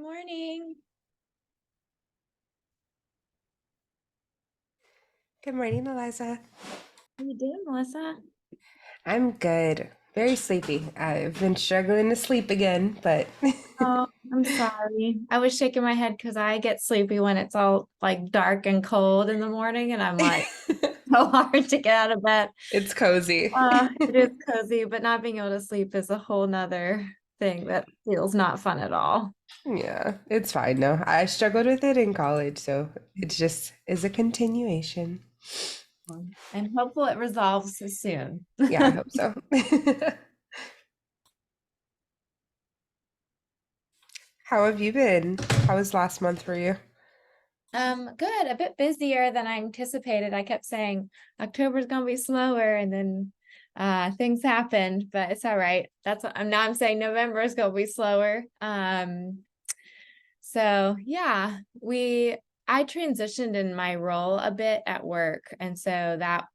morning. Good morning, Eliza. How you doing, Melissa? I'm good. Very sleepy. I've been struggling to sleep again, but Oh, I'm sorry. I was shaking my head because I get sleepy when it's all like dark and cold in the morning, and I'm like so hard to get out of bed. it's cozy. It is cozy, but not being able to sleep is a whole nother thing that feels not fun at all. Yeah, it's fine though. I struggled with it in college, so it just is a continuation. And hopefully it resolves soon. Yeah, I hope so. How have you been? How was last month for you? Good. A bit busier than I anticipated. I kept saying October's gonna be slower, and then things happened, but it's all right. That's what I'm saying November is gonna be slower. So yeah, I transitioned in my role a bit at work, and so that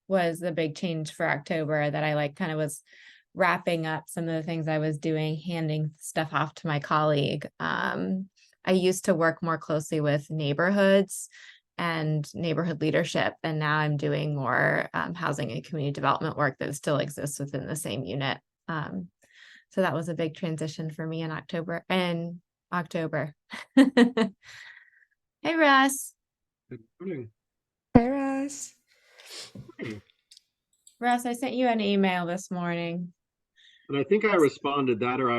was the big change for October, that I like kind of was wrapping up some of the things I was doing, handing stuff off to my colleague. I used to work more closely with neighborhoods and neighborhood leadership, and now I'm doing more housing and community development work that still exists within the same unit. Um, so that was a big transition for me in October. Hey, Russ. Good morning. Hi, Ross. Morning. Russ, I sent you an email this morning. And I think I responded that or I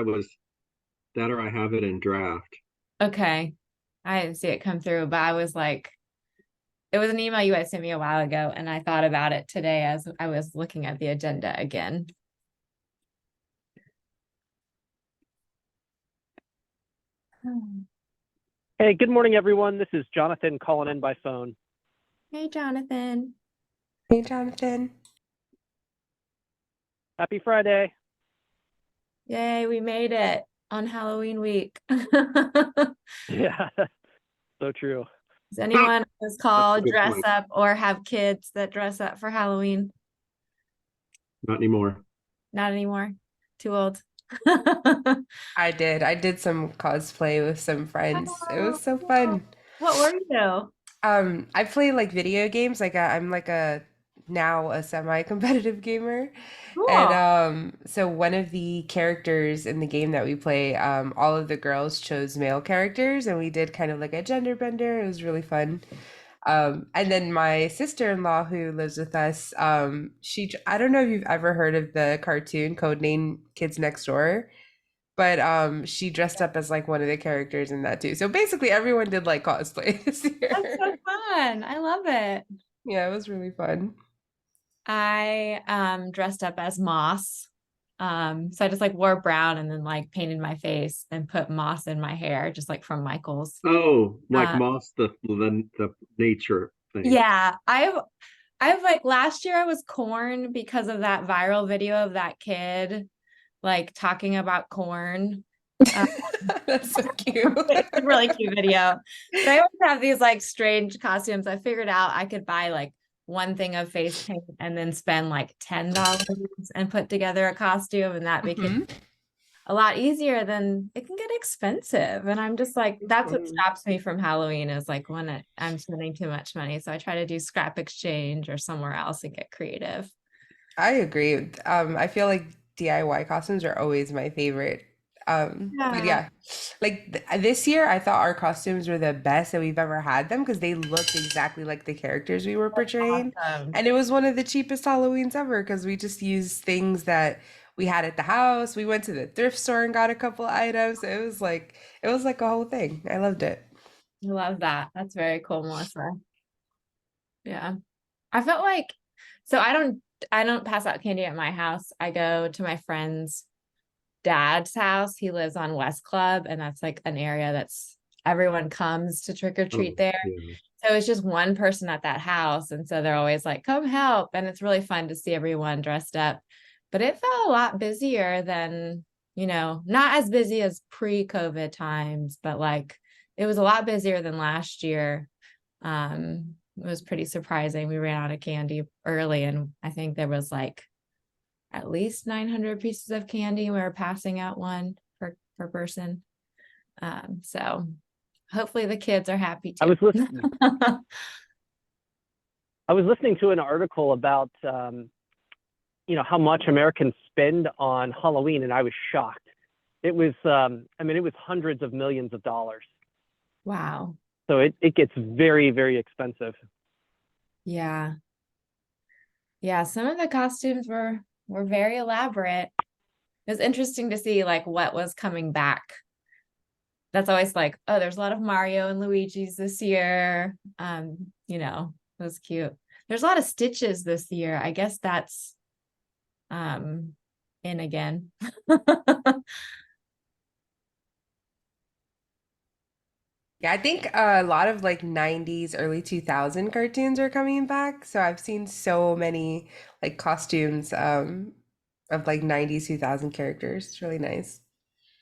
have it in draft. Okay. I didn't see it come through, but I was like, it was an email you had sent me a while ago, and I thought about it today as I was looking at the agenda again. Hey, good morning, everyone. This is Jonathan calling in by phone. Hey, Jonathan. Hey, Jonathan. Happy Friday. Yay, we made it on Halloween week. Yeah, so true. Does anyone on this That's call a good dress point. up or have kids that dress up for Halloween? Not anymore. Not anymore. Too old. I did. I did some cosplay with some friends. It Oh, was so cool. fun. What were you? I play like video games. I'm like a now a semi-competitive gamer. And Cool. so one of the characters in the game that we play, all of the girls chose male characters and we did kind of like a gender bender. It was really fun. And then my sister-in-law who lives with us, I don't know if you've ever heard of the cartoon Codename Kids Next Door, but she dressed up as like one of the characters in that too. So basically everyone did like cosplay this That's so year. fun. I love it. Yeah, it was really fun. I dressed up as moss. So I just like wore brown and then like painted my face and put moss in my hair, just like from Michael's. Oh, like Uh, moss, the nature thing. yeah, I've like last year I was corn because of that viral video of that kid like talking about corn. Uh, That's so cute. it's a really cute video. But I always have these like strange costumes. I figured out I could buy like one thing of face paint and then spend like $10 and put together a costume, and that became Mhm. a lot easier. Than it can get expensive. And I'm just like, that's what Um, stops me from Halloween, is like when I'm spending too much money. So I try to do scrap exchange or somewhere else and get creative. I agree. I feel like DIY costumes are always my favorite. But Yeah. yeah, like this year, I thought our costumes were the best that we've ever had them because they looked exactly like the characters we were portraying. Awesome. And it was one of the cheapest Halloweens ever because we just used things that we had at the house. We went to the thrift store and got a couple items. It was like a whole thing. I loved it. I love that. That's very cool, Melissa. Yeah. I felt like, so I don't pass out candy at my house. I go to my friend's dad's house. He lives on West Club, and that's like an area that's everyone comes to trick or oh, treat there. yeah. So it's just one person at that house. And so they're always like, come help. And it's really fun to see everyone dressed up. But it felt a lot busier than, not as busy as pre-COVID times, but like it was a lot busier than last year. It was pretty surprising. We ran out of candy early, and I think there was like at least 900 pieces of candy. We were passing out one per person. So hopefully the kids are happy I too. was listening to an article about how much Americans spend on Halloween, and I was shocked. It was it was hundreds of millions of dollars. Wow. So it gets very, very expensive. Yeah. Yeah, some of the costumes were very elaborate. It was interesting to see like what was coming back. That's always like, oh, there's a lot of Mario and Luigi's this year. It was cute. There's a lot of Stitches this year. I guess that's in again. Yeah, I think a lot of like 90s, early 2000 cartoons are coming back. So I've seen so many like costumes of like 90s, 2000 characters. It's really nice.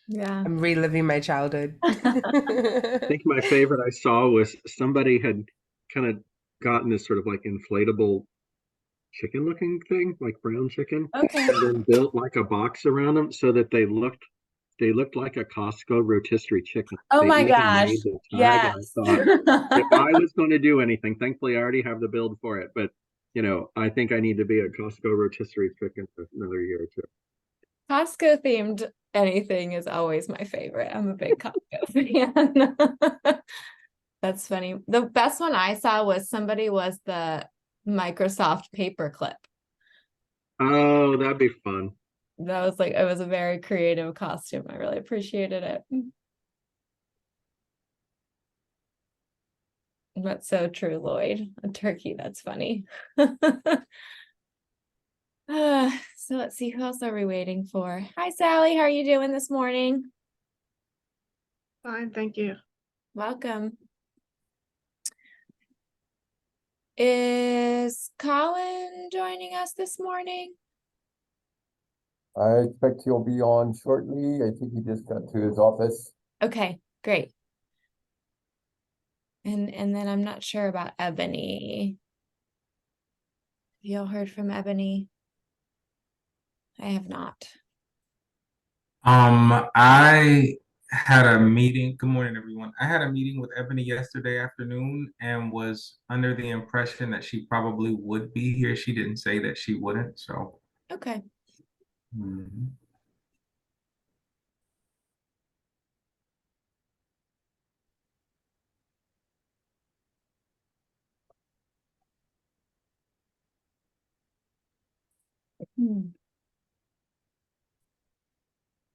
Yeah. I'm reliving my childhood. I think my favorite I saw was somebody had kind of gotten this sort of like inflatable chicken looking thing, like brown chicken, Okay. and then built like a box around them so that they looked like a Costco rotisserie chicken. Oh They my even gosh. made the tag, and I Yes. thought, if I was going to do anything, thankfully I already have the build for it, but I think I need to be a Costco rotisserie chicken for another year or two. Costco themed anything is always my favorite. I'm a big Costco fan. That's funny. The best one I saw was the Microsoft paperclip. Oh, that'd be fun. That was like, it was a very creative costume. I really appreciated it. That's so true, Lloyd. A turkey, that's funny. So let's see, who else are we waiting for? Hi, Sally. How are you doing this morning? Fine, thank you. Welcome. Is Colin joining us this morning? I expect he'll be on shortly. I think he just got to his office. Okay, great. And then I'm not sure about Ebony. Have y'all heard from Ebony? I have not. I had a meeting. Good morning, everyone. I had a meeting with Ebony yesterday afternoon and was under the impression that she probably would be here. She didn't say that she wouldn't, so. Okay. Mhm.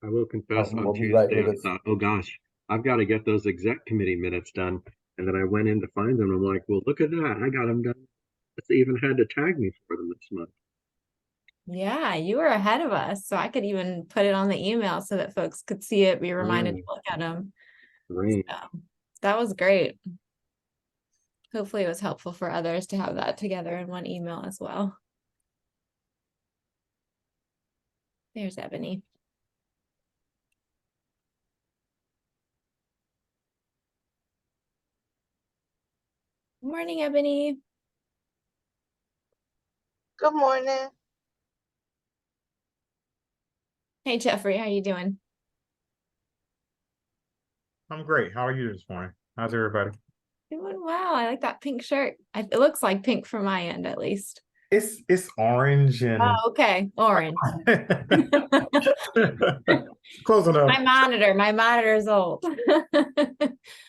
I will confess, on We'll be right Tuesday with I us. thought, oh gosh, I've got to get those exec committee minutes done. And then I went in to find them. I'm like, well, look at that. I got them done. It's even had to tag me for them this month. Yeah, you were ahead of us, so I could even put it on the email so that folks could see it, be reminded to look at them. Great. So, that was great. Hopefully it was helpful for others to have that together in one email as well. There's Ebony. Morning, Ebony. Good morning. Hey, Jeffrey, how you doing? I'm great. How are you this morning? How's everybody? Doing well. I like that pink shirt. It looks like pink from my end, at least. It's orange and Oh, okay. Orange. close enough. My monitor's old.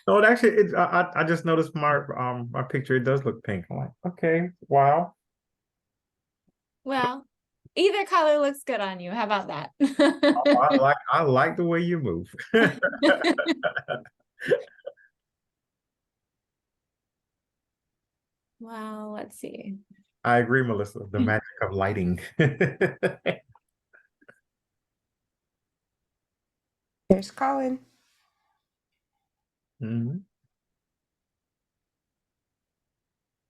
No, it actually, I just noticed my picture. It does look pink. I'm like, okay, wow. Well, either color looks good on you. How about that? I like the way you move. Well, let's see. I agree, Melissa. The magic of lighting. There's Colin. Mhm.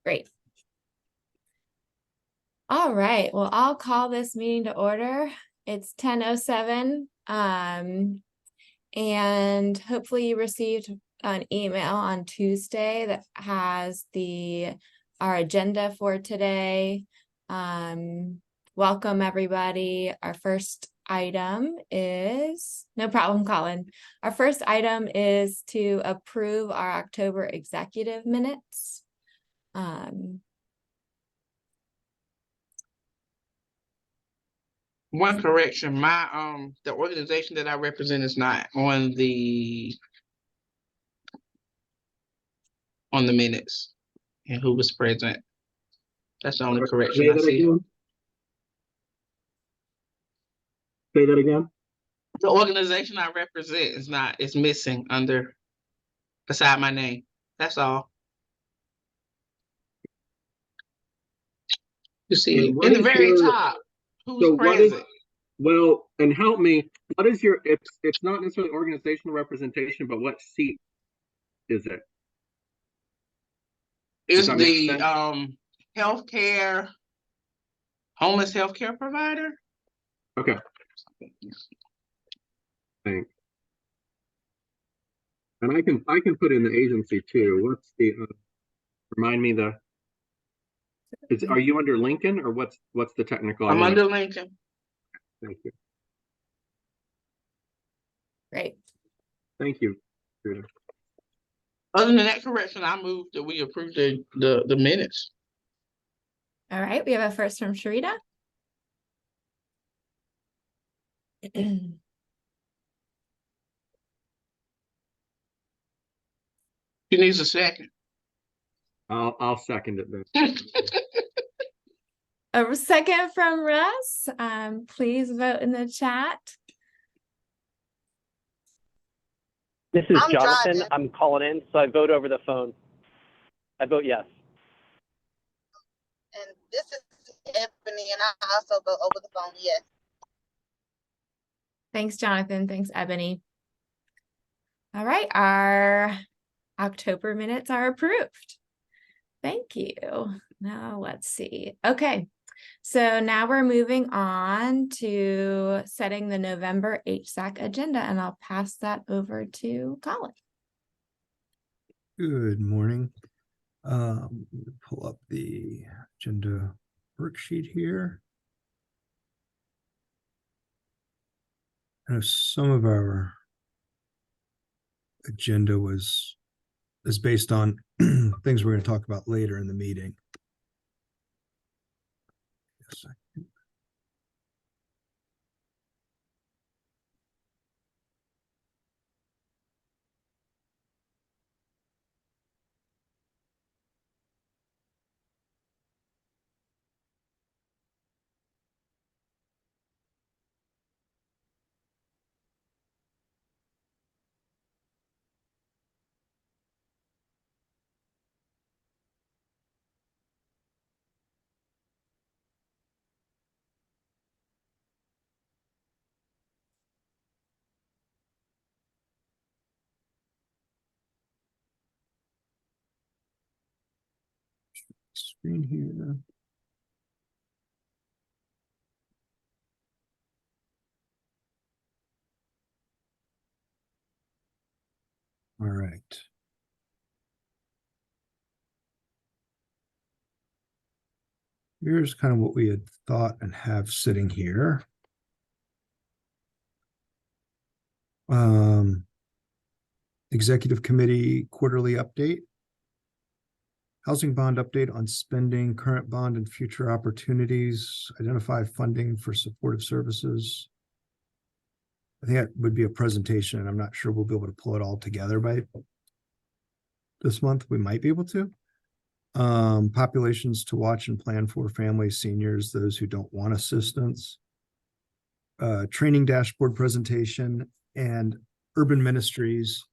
Great. All right. Well, I'll call this meeting to order. It's 10:07. And hopefully you received an email on Tuesday that has our agenda for today. Welcome everybody. Our first item is, no problem, Colin. Our first item is to approve our October executive minutes. One correction, my the organization that I represent is not on the minutes and who was present. That's the only correction Say I that see. again. Say that again. The organization I represent is not, it's missing under beside my name. That's all. You see And in the very top, who's so what is, present. well, and help me, what is your, it's not necessarily organizational representation, but what seat is it? Is that make the sense? healthcare, homeless healthcare provider. Okay. Thanks. And I can put in the agency too. What's the remind me are you under Lincoln or what's the technical? I'm under Lincoln. Thank you. Great. Thank you. Other than that correction, I move that we approve the minutes. All right, we have a first from Sharita. She needs a second. I'll second it then. A second from Russ. Please vote in the chat. This is I'm Jonathan. driving. I'm calling in, so I vote over the phone. I vote yes. And this is Ebony, and I also go over the phone, yes. Thanks, Jonathan. Thanks, Ebony. All right, our October minutes are approved. Thank you. Now let's see. Okay, so now we're moving on to setting the November HSAC agenda, and I'll pass that over to Colin. Good morning. Pull up the agenda worksheet here. I know some of our agenda is based on things we're going to talk about later in the meeting. Yes, screen here. All right. Here's kind of what we had thought and have sitting here. Executive Committee quarterly update. Housing bond update on spending, current bond and future opportunities, identify funding for supportive services. I think that would be a presentation, and I'm not sure we'll be able to pull it all together by this month. We might be able to. Populations to watch and plan for, families, seniors, those who don't want assistance. Training dashboard presentation, and urban ministries.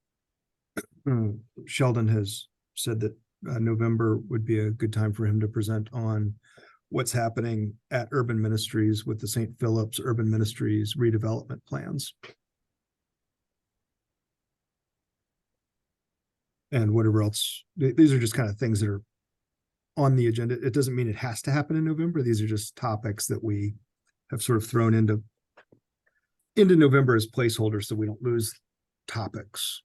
Sheldon has said that November would be a good time for him to present on what's happening at urban ministries with the St. Philip's Urban Ministries redevelopment plans. And whatever else. These are just kind of things that are on the agenda. It doesn't mean it has to happen in November. These are just topics that we have sort of thrown into November as placeholders so we don't lose topics.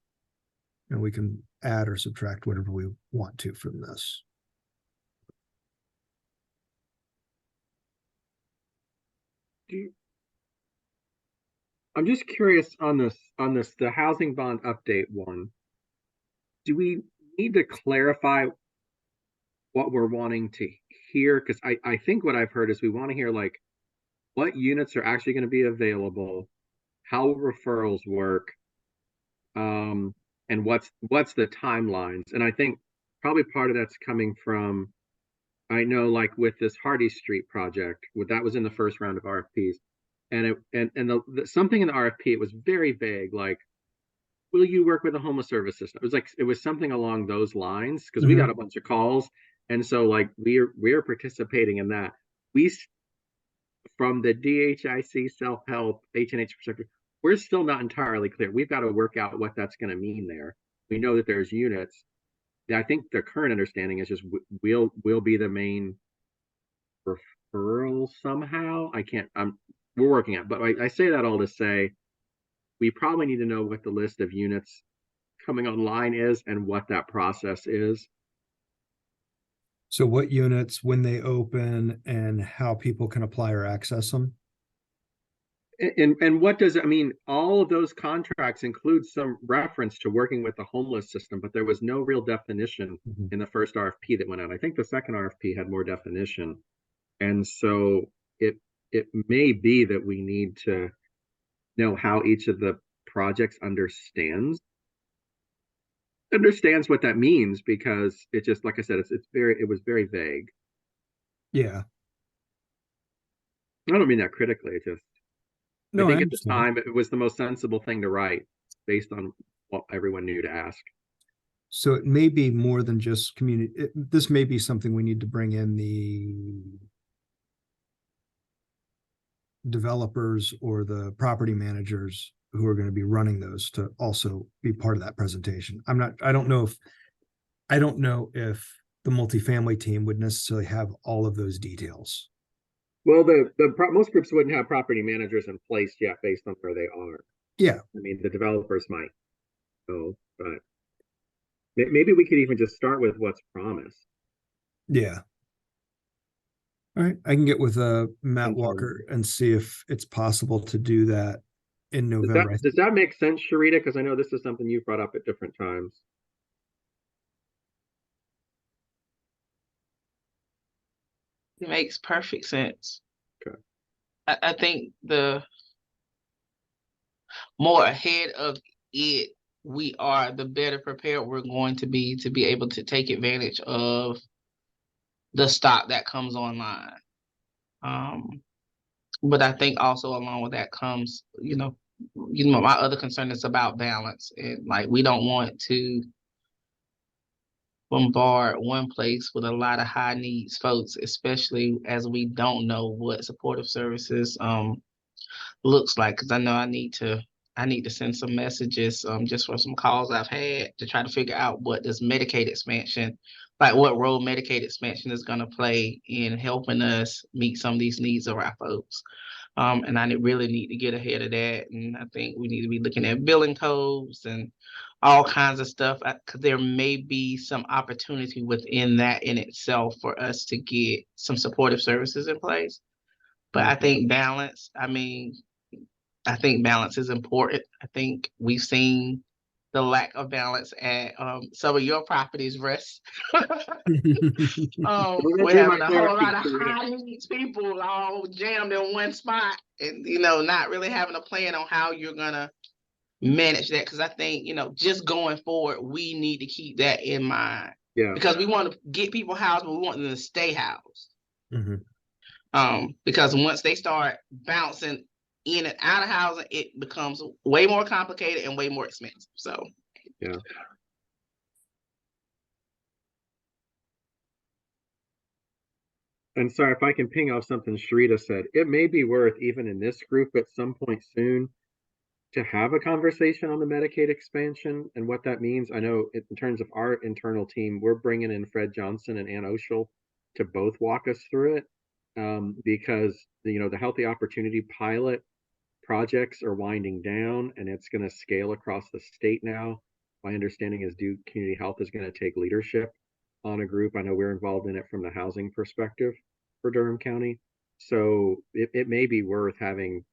And we can add or subtract whatever we want to from this. I'm just curious on the housing bond update one. Do we need to clarify what we're wanting to hear? Because I think what I've heard is we want to hear like what units are actually going to be available, how referrals work, and what's the timelines. And I think probably part of that's coming from, I know like with this Hardy Street project, that was in the first round of RFPs, and something in the RFP, it was very vague, like, will you work with a homeless service system? It was something along those lines, because we got a bunch of calls, and so like we're participating in that. We From the DHIC self-help H&H perspective, we're still not entirely clear. We've got to work out what that's going to mean there. We know that there's units. I think the current understanding is just we'll be the main referral somehow. I can't. We're working on it, but I say that all to say we probably need to know what the list of units coming online is and what that process is. So what units, when they open, and how people can apply or access them? And what does it mean? All of those contracts include some reference to working with the homeless system, but there was no real definition in the first RFP that went out. I think the second RFP had more definition. And so it may be that we need to know how each of the projects understands what that means, because it just, like I said, it was very vague. Yeah. I don't mean that critically. It just, No, I think I at the time it was the most sensible thing to write based on what everyone knew to ask. So it may be more than just community. This may be something we need to bring in the developers or the property managers who are going to be running those to also be part of that presentation. I don't know if the multifamily team would necessarily have all of those details. Well, most groups wouldn't have property managers in place yet based on where they are. Yeah. I mean, the developers might know, but maybe we could even just start with what's promised. Yeah. All right. I can get with Matt Walker and see if it's possible to do that in November. Does that make sense, Sharita? Because I know this is something you've brought up at different times. It makes perfect sense. Okay. I think the more ahead of it we are, the better prepared we're going to be able to take advantage of the stock that comes online. But I think also along with that comes, my other concern is about balance, and like we don't want to bombard one place with a lot of high needs folks, especially as we don't know what supportive services looks like. Because I know I need to send some messages just for some calls I've had to try to figure out what this Medicaid expansion, like what role Medicaid expansion is going to play in helping us meet some of these needs of our folks. And I really need to get ahead of that. And I think we need to be looking at billing codes and all kinds of stuff, because there may be some opportunity within that in itself for us to get some supportive services in place. But I think balance, I think balance is important. I think we've seen the lack of balance at some of your properties, Russ. We're having a whole lot of high needs people all jammed in one spot, and not really having a plan on how you're gonna manage that. Because I think just going forward, we need to keep that in mind. Yeah. Because we want to get people housed, but we want them to stay housed. Mm-hmm. Because once they start bouncing in and out of housing, it becomes way more complicated and way more expensive. So yeah. And sorry, if I can ping off something Sharita said, it may be worth, even in this group at some point soon, to have a conversation on the Medicaid expansion and what that means. I know in terms of our internal team, we're bringing in Fred Johnson and Ann Oshel to both walk us through it, because the Healthy Opportunity pilot projects are winding down, and it's going to scale across the state now. My understanding is Duke Community Health is going to take leadership on a group. I know we're involved in it from the housing perspective for Durham County. So it may be worth having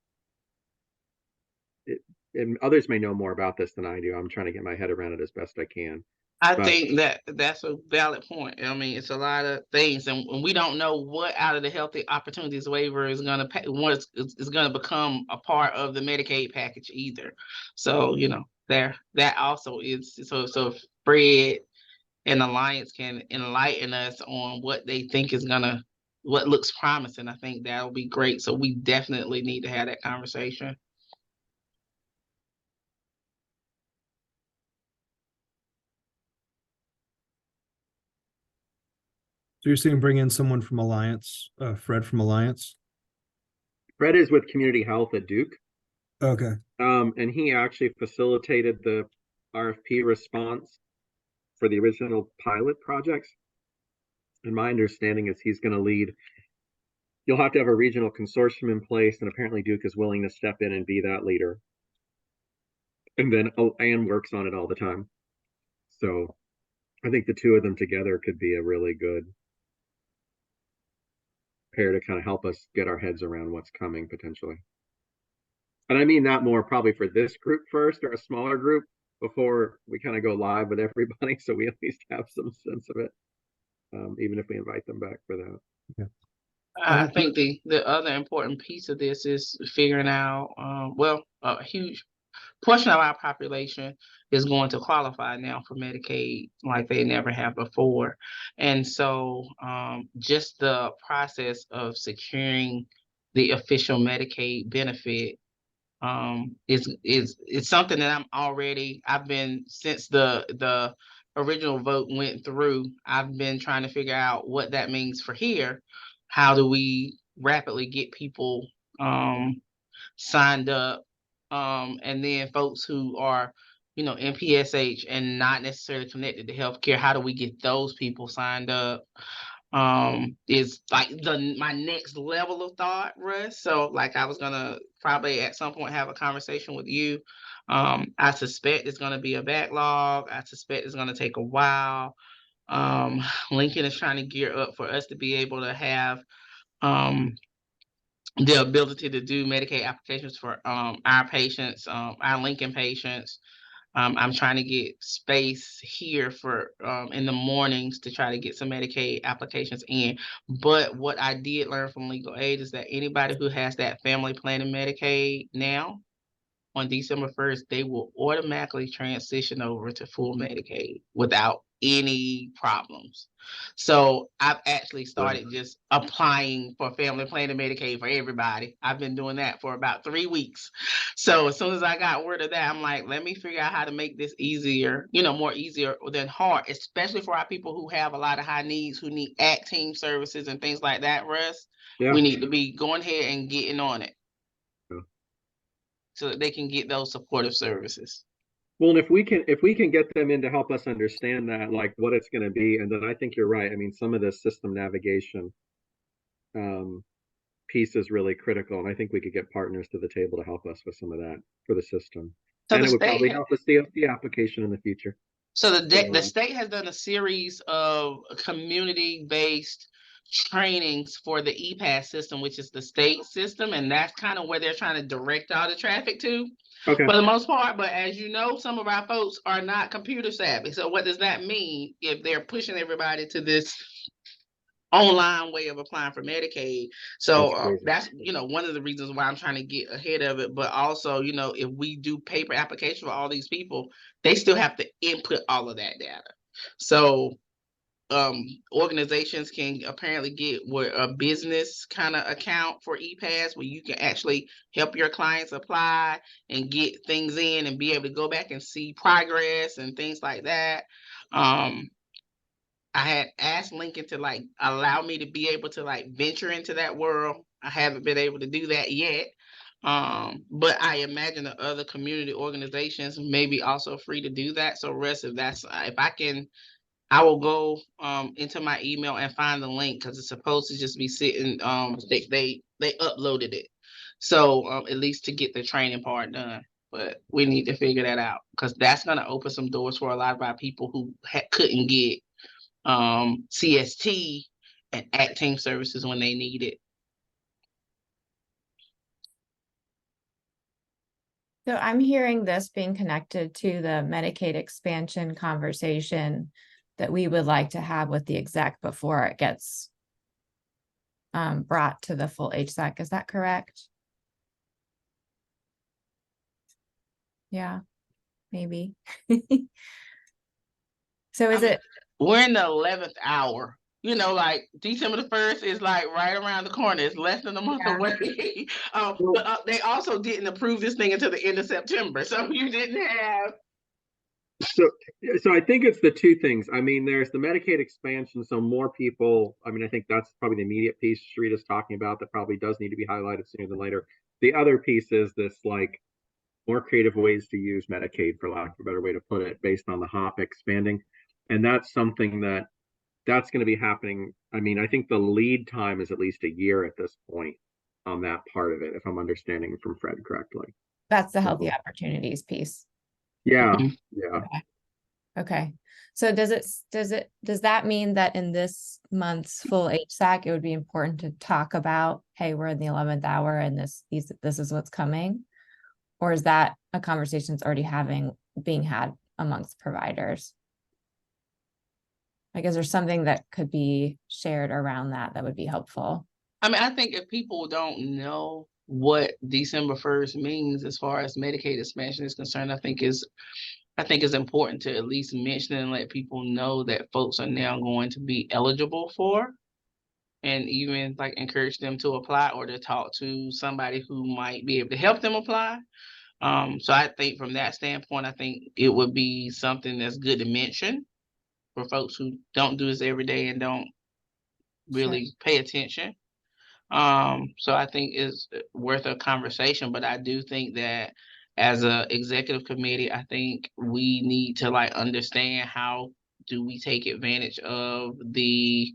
and others may know more about this than I do. I'm trying to get my head around it as best I can. I But think that that's a valid point. I mean, it's a lot of things, and we don't know what out of the healthy opportunities waiver is going to what is going to become a part of the Medicaid package either. So there that also is so if Fred and Alliance can enlighten us on what they think is gonna what looks promising. I think that'll be great. So we definitely need to have that conversation. So you're saying bring in someone from Alliance, Fred from Alliance? Fred is with Community Health at Duke. Okay. And he actually facilitated the RFP response for the original pilot projects. And my understanding is he's going to lead. You'll have to have a regional consortium in place, and apparently Duke is willing to step in and be that leader. And then Anne works on it all the time. So I think the two of them together could be a really good pair to kind of help us get our heads around what's coming potentially. And I mean that more probably for this group first, or a smaller group, before we kind of go live with everybody, so we at least have some sense of it, even if we invite them back for that. Yeah. I think the other important piece of this is figuring out, a huge portion of our population is going to qualify now for Medicaid like they never have before. And so just the process of securing the official Medicaid benefit is something that I've been since the original vote went through. I've been trying to figure out what that means for here. How do we rapidly get people signed up, and then folks who are in PSH and not necessarily connected to healthcare, how do we get those people signed up? Is like my next level of thought, Russ. So like I was gonna probably at some point have a conversation with you. I suspect it's gonna be a backlog. I suspect it's gonna take a while. Lincoln is trying to gear up for us to be able to have the ability to do Medicaid applications for our patients, our Lincoln patients. I'm trying to get space here for in the mornings to try to get some Medicaid applications in. But what I did learn from legal aid is that anybody who has that family planning Medicaid now, on December 1st, they will automatically transition over to full Medicaid without any problems. So I've actually started just applying for family planning Medicaid for everybody. I've been doing that for about 3 weeks. So as soon as I got word of that, I'm like, let me figure out how to make this easier, more easier than hard, especially for our people who have a lot of high needs, who need ACT team services and things like that, Russ. Yeah. We need to be going ahead and getting on it. Yeah. So that they can get those supportive services. Well, and if we can get them in to help us understand that, like what it's going to be, and then I think you're right. I mean, some of the system navigation piece is really critical, and I think we could get partners to the table to help us with some of that for the system. So and it would probably help us the application in the future. So the state has done a series of community-based trainings for the EPAS system, which is the state system, and that's kind of where they're trying to direct all the traffic to. Okay. For the most part, but as you know, some of our folks are not computer savvy. So what does that mean if they're pushing everybody to this online way of applying for Medicaid? So that's one of the reasons why I'm trying to get ahead of it. But also, if we do paper application for all these people, they still have to input all of that data. So organizations can apparently get a business kind of account for EPAS where you can actually help your clients apply and get things in and be able to go back and see progress and things like that. I had asked Lincoln to allow me to be able to venture into that world. I haven't been able to do that yet. But I imagine the other community organizations may be also free to do that. So Russ, if I can, I will go into my email and find the link because it's supposed to just be sitting. They uploaded it, so at least to get the training part done. But we need to figure that out because that's going to open some doors for a lot of our people who couldn't get CST and ACT team services when they need it. So I'm hearing this being connected to the Medicaid expansion conversation that we would like to have with the exec before it gets brought to the full HSAC. Is that correct? Yeah, maybe. So is it? We're in the 11th hour. You know, like December the 1st is like right around the corner. It's less than a month away. But they also didn't approve this thing until the end of September. So you didn't have. So I think it's the two things. I mean, there's the Medicaid expansion, so more people. I mean, I think that's probably the immediate piece Street is talking about that probably does need to be highlighted sooner than later. The other piece is this like more creative ways to use Medicaid, for lack of a better way to put it, based on the HOP expanding. And that's something that's going to be happening. I mean, I think the lead time is at least a year at this point on that part of it, if I'm understanding from Fred correctly. That's the healthy opportunities piece. Yeah, Mhm. yeah. Okay. So does that mean that in this month's full HSAC, it would be important to talk about, hey, we're in the 11th hour and this is what's coming? Or is that a conversation that's already being had amongst providers? Like, is there something that could be shared around that would be helpful? I mean, I think if people don't know what December 1st means as far as Medicaid expansion is concerned, I think it's important to at least mention and let people know that folks are now going to be eligible for, and even like encourage them to apply or to talk to somebody who might be able to help them apply. So I think from that standpoint, I think it would be something that's good to mention for folks who don't do this every day and don't really pay attention. So I think it's worth a conversation, but I do think that as a executive committee, I think we need to like understand how do we take advantage of the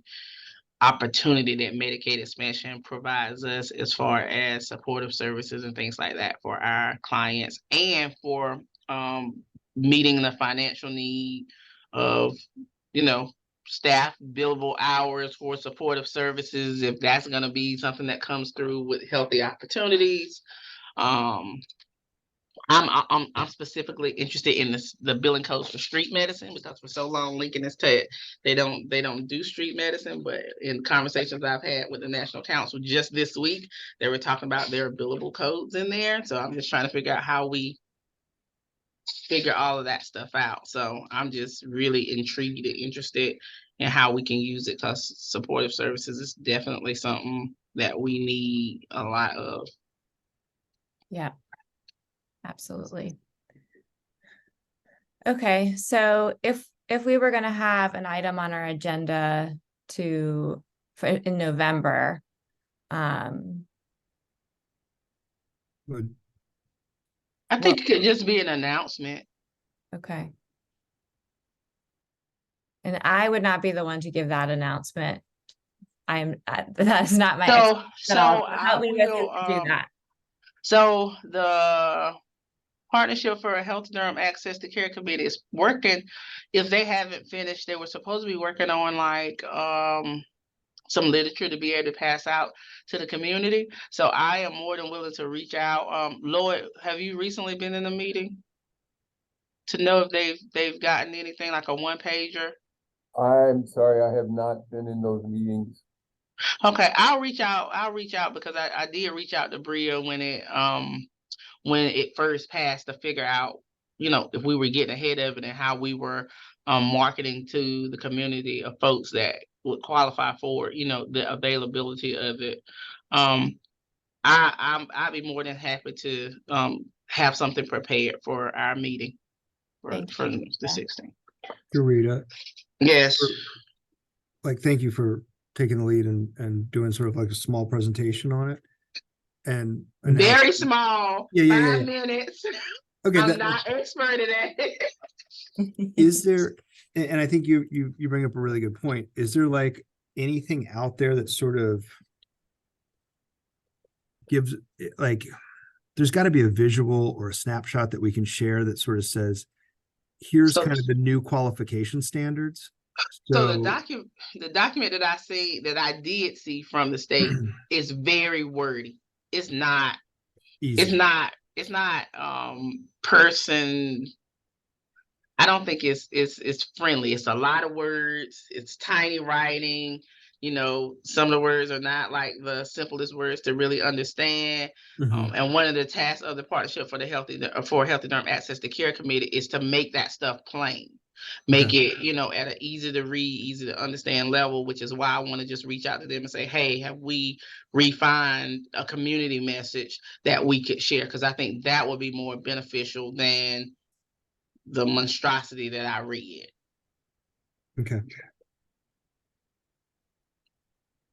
opportunity that Medicaid expansion provides us as far as supportive services and things like that for our clients, and for meeting the financial need of, you know, staff billable hours for supportive services, if that's going to be something that comes through with healthy opportunities. I'm specifically interested in the billing codes for street medicine, because for so long Lincoln has said they don't do street medicine, but in conversations I've had with the National Council just this week, they were talking about their billable codes in there. So I'm just trying to figure out how we figure all of that stuff out. So I'm just really intrigued and interested in how we can use it, because supportive services is definitely something that we need a lot of. Yeah, absolutely. Okay, so if we were going to have an item on our agenda in November, Good. I think it could just be an announcement. Okay. And I would not be the one to give that announcement. That's not my So help me with who to do that. So the Partnership for a Health Durham Access to Care Committee is working. If they haven't finished, they were supposed to be working on like some literature to be able to pass out to the community. So I am more than willing to reach out. Lloyd, have you recently been in a meeting to know if they've gotten anything like a one pager? I'm sorry, I have not been in those meetings. Okay, I'll reach out because I did reach out to Bria when it first passed, to figure out, you know, if we were getting ahead of it and how we were marketing to the community of folks that would qualify for, you know, the availability of it. I'd be more than happy to have something prepared for our meeting for the 16th. Rita. Yes. Thank you for taking the lead and doing sort of like a small presentation on it. And very small. Yeah. 5 minutes. Okay. I'm not expert at it. Is there, and I think you bring up a really good point. Is there like anything out there that sort of gives, like, there's got to be a visual or a snapshot that we can share that sort of says, here's kind of the new qualification standards. So the document that I did see from the state is very wordy. It's not easy. person. I don't think it's friendly. It's a lot of words. It's tiny writing. Some of the words are not like the simplest words to really understand. Mhm. And one of the tasks of the Partnership for Healthy Derm Access to Care Committee is to make that stuff plain. Make it, at an easy to read, easy to understand level, which is why I want to just reach out to them and say, hey, have we refined a community message that we could share? Because I think that would be more beneficial than the monstrosity that I read. Okay.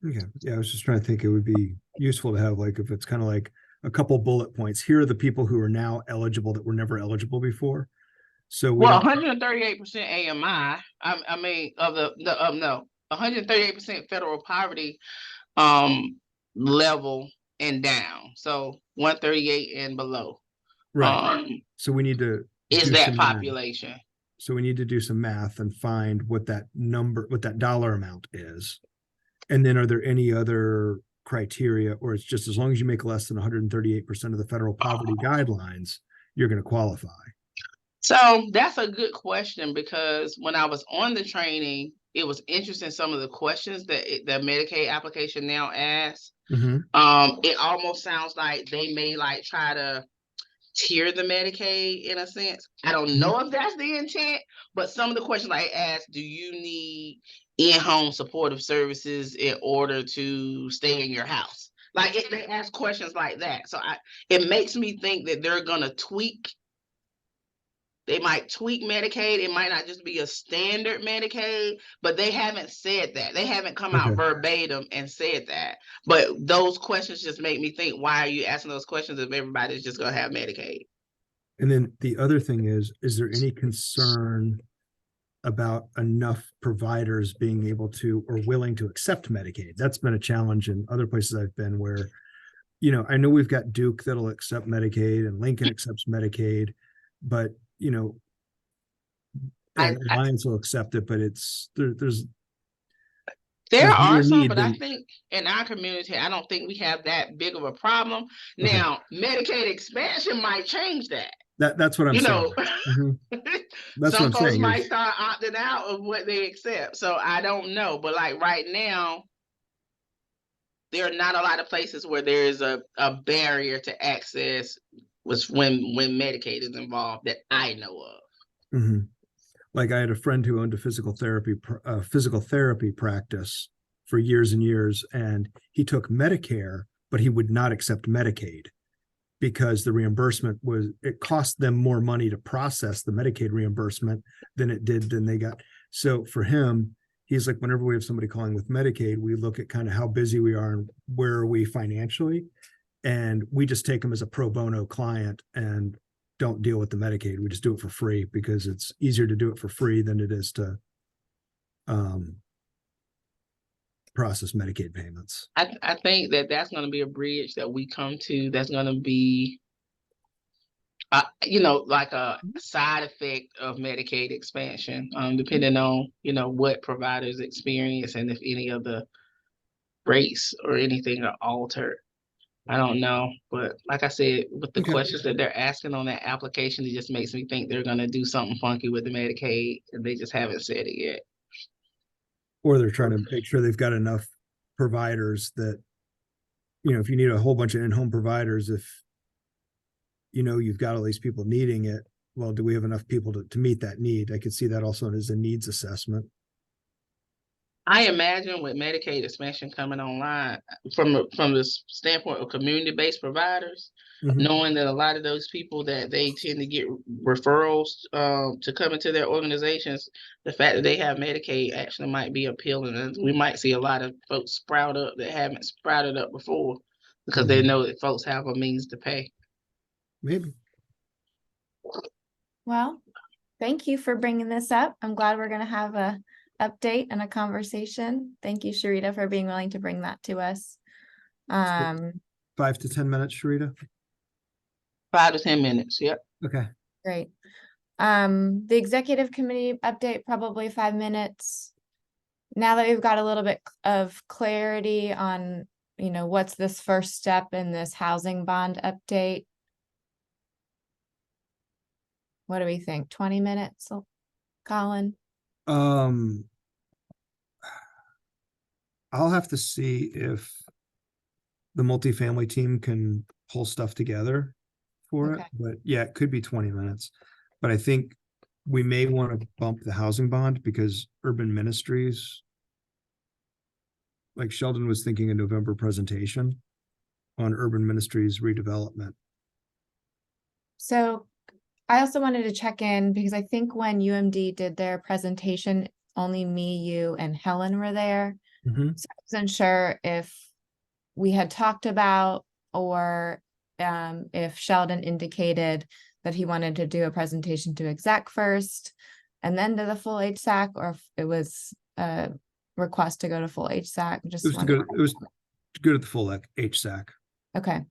Okay. Yeah, I was just trying to think it would be useful to have, like, if it's kind of like a couple bullet points. Here are the people who are now eligible that were never eligible before. So we Well, don't. 138% AMI. I mean, of the no, 138% federal poverty level and down. So 138 and below. Right. So we need to Is do that some math. population? So we need to do some math and find what that number, what that dollar amount is. And then are there any other criteria, or it's just as long as you make less than 138% of the federal poverty guidelines, you're going to qualify? So that's a good question, because when I was on the training, it was interesting some of the questions that the Medicaid application now asks. Mm-hmm. It almost sounds like they may like try to tier the Medicaid in a sense. I don't know if that's the intent, but some of the questions I asked, do you need in-home supportive services in order to stay in your house? Like they ask questions like that. So it makes me think that they're gonna tweak. They might tweak Medicaid. It might not just be a standard Medicaid, but they haven't said that. They haven't come out verbatim and said that. But those questions just make me think, why are you asking those questions if everybody's just going to have Medicaid? And then the other thing is there any concern about enough providers being able to or willing to accept Medicaid? That's been a challenge in other places I've been where, I know we've got Duke that'll accept Medicaid and Lincoln accepts Medicaid, but and Alliance will accept it, but there are more some, need but I than. think in our community, I don't think we have that big of a problem. Okay. Now, Medicaid expansion might change that. That's what I'm saying. That's Some what I'm folks saying might is, start opting out of what they accept. So I don't know. But like right now, there are not a lot of places where there is a barrier to access when Medicaid is involved that I know of. like I had a friend who owned a physical therapy practice for years and years, and he took Medicare, but he would not accept Medicaid because the reimbursement it cost them more money to process the Medicaid reimbursement than they got. So for him, he's like, whenever we have somebody calling with Medicaid, we look at kind of how busy we are and where are we financially. And we just take them as a pro bono client and don't deal with the Medicaid. We just do it for free because it's easier to do it for free than it is to process Medicaid payments. I think that's going to be a bridge that we come to. That's going to be, like a side effect of Medicaid expansion, depending on, what providers experience and if any of the rates or anything are altered. I don't know, but like I said, with the questions that they're asking on that application, it just makes me think they're going to do something funky with the Medicaid, and they just haven't said it yet. Or they're trying to make sure they've got enough providers that, if you need a whole bunch of in-home providers, if you've got all these people needing it, well, do we have enough people to meet that need? I could see that also as a needs assessment. I imagine with Medicaid expansion coming online, from the standpoint of community-based providers, knowing that a lot of those people that they tend to get referrals to come into their organizations, the fact that they have Medicaid actually might be appealing. And we might see a lot of folks sprout up that haven't sprouted up before because they know that folks have a means to pay. Maybe. Well, thank you for bringing this up. I'm glad we're going to have a update and a conversation. Thank you, Sharita, for being willing to bring that to us. 5 to 10 minutes, Sharita. 5 to 10 minutes. Yep. Okay. Great. The executive committee update, probably 5 minutes. Now that we've got a little bit of clarity on, what's this first step in this housing bond update, What do we think? 20 minutes, Colin? Um, I'll have to see if the multifamily team can pull stuff together for it, Okay. but yeah, it could be 20 minutes. But I think we may want to bump the housing bond because Urban Ministries, like Sheldon was thinking a November presentation on Urban Ministries redevelopment. So I also wanted to check in because I think when UMD did their presentation, only me, you, and Helen were there. Mhm. So I wasn't sure if we had talked about or if Sheldon indicated that he wanted to do a presentation to exec first and then to the full HSAC, or if it was a request to go to full HSAC. It Just was to wondering. go, it was to go to the full HSAC. Okay.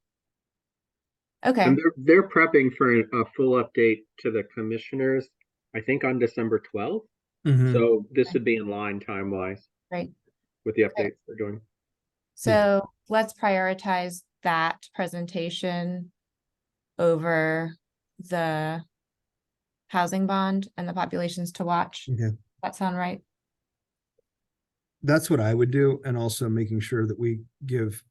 Okay. And they're prepping for a full update to the commissioners, I think on December 12th. Mhm. So this would be in line time-wise Great. with the updates they're doing. So let's prioritize that presentation over the housing bond and the populations to watch. Okay. That sound right? That's what I would do, and also making sure that we give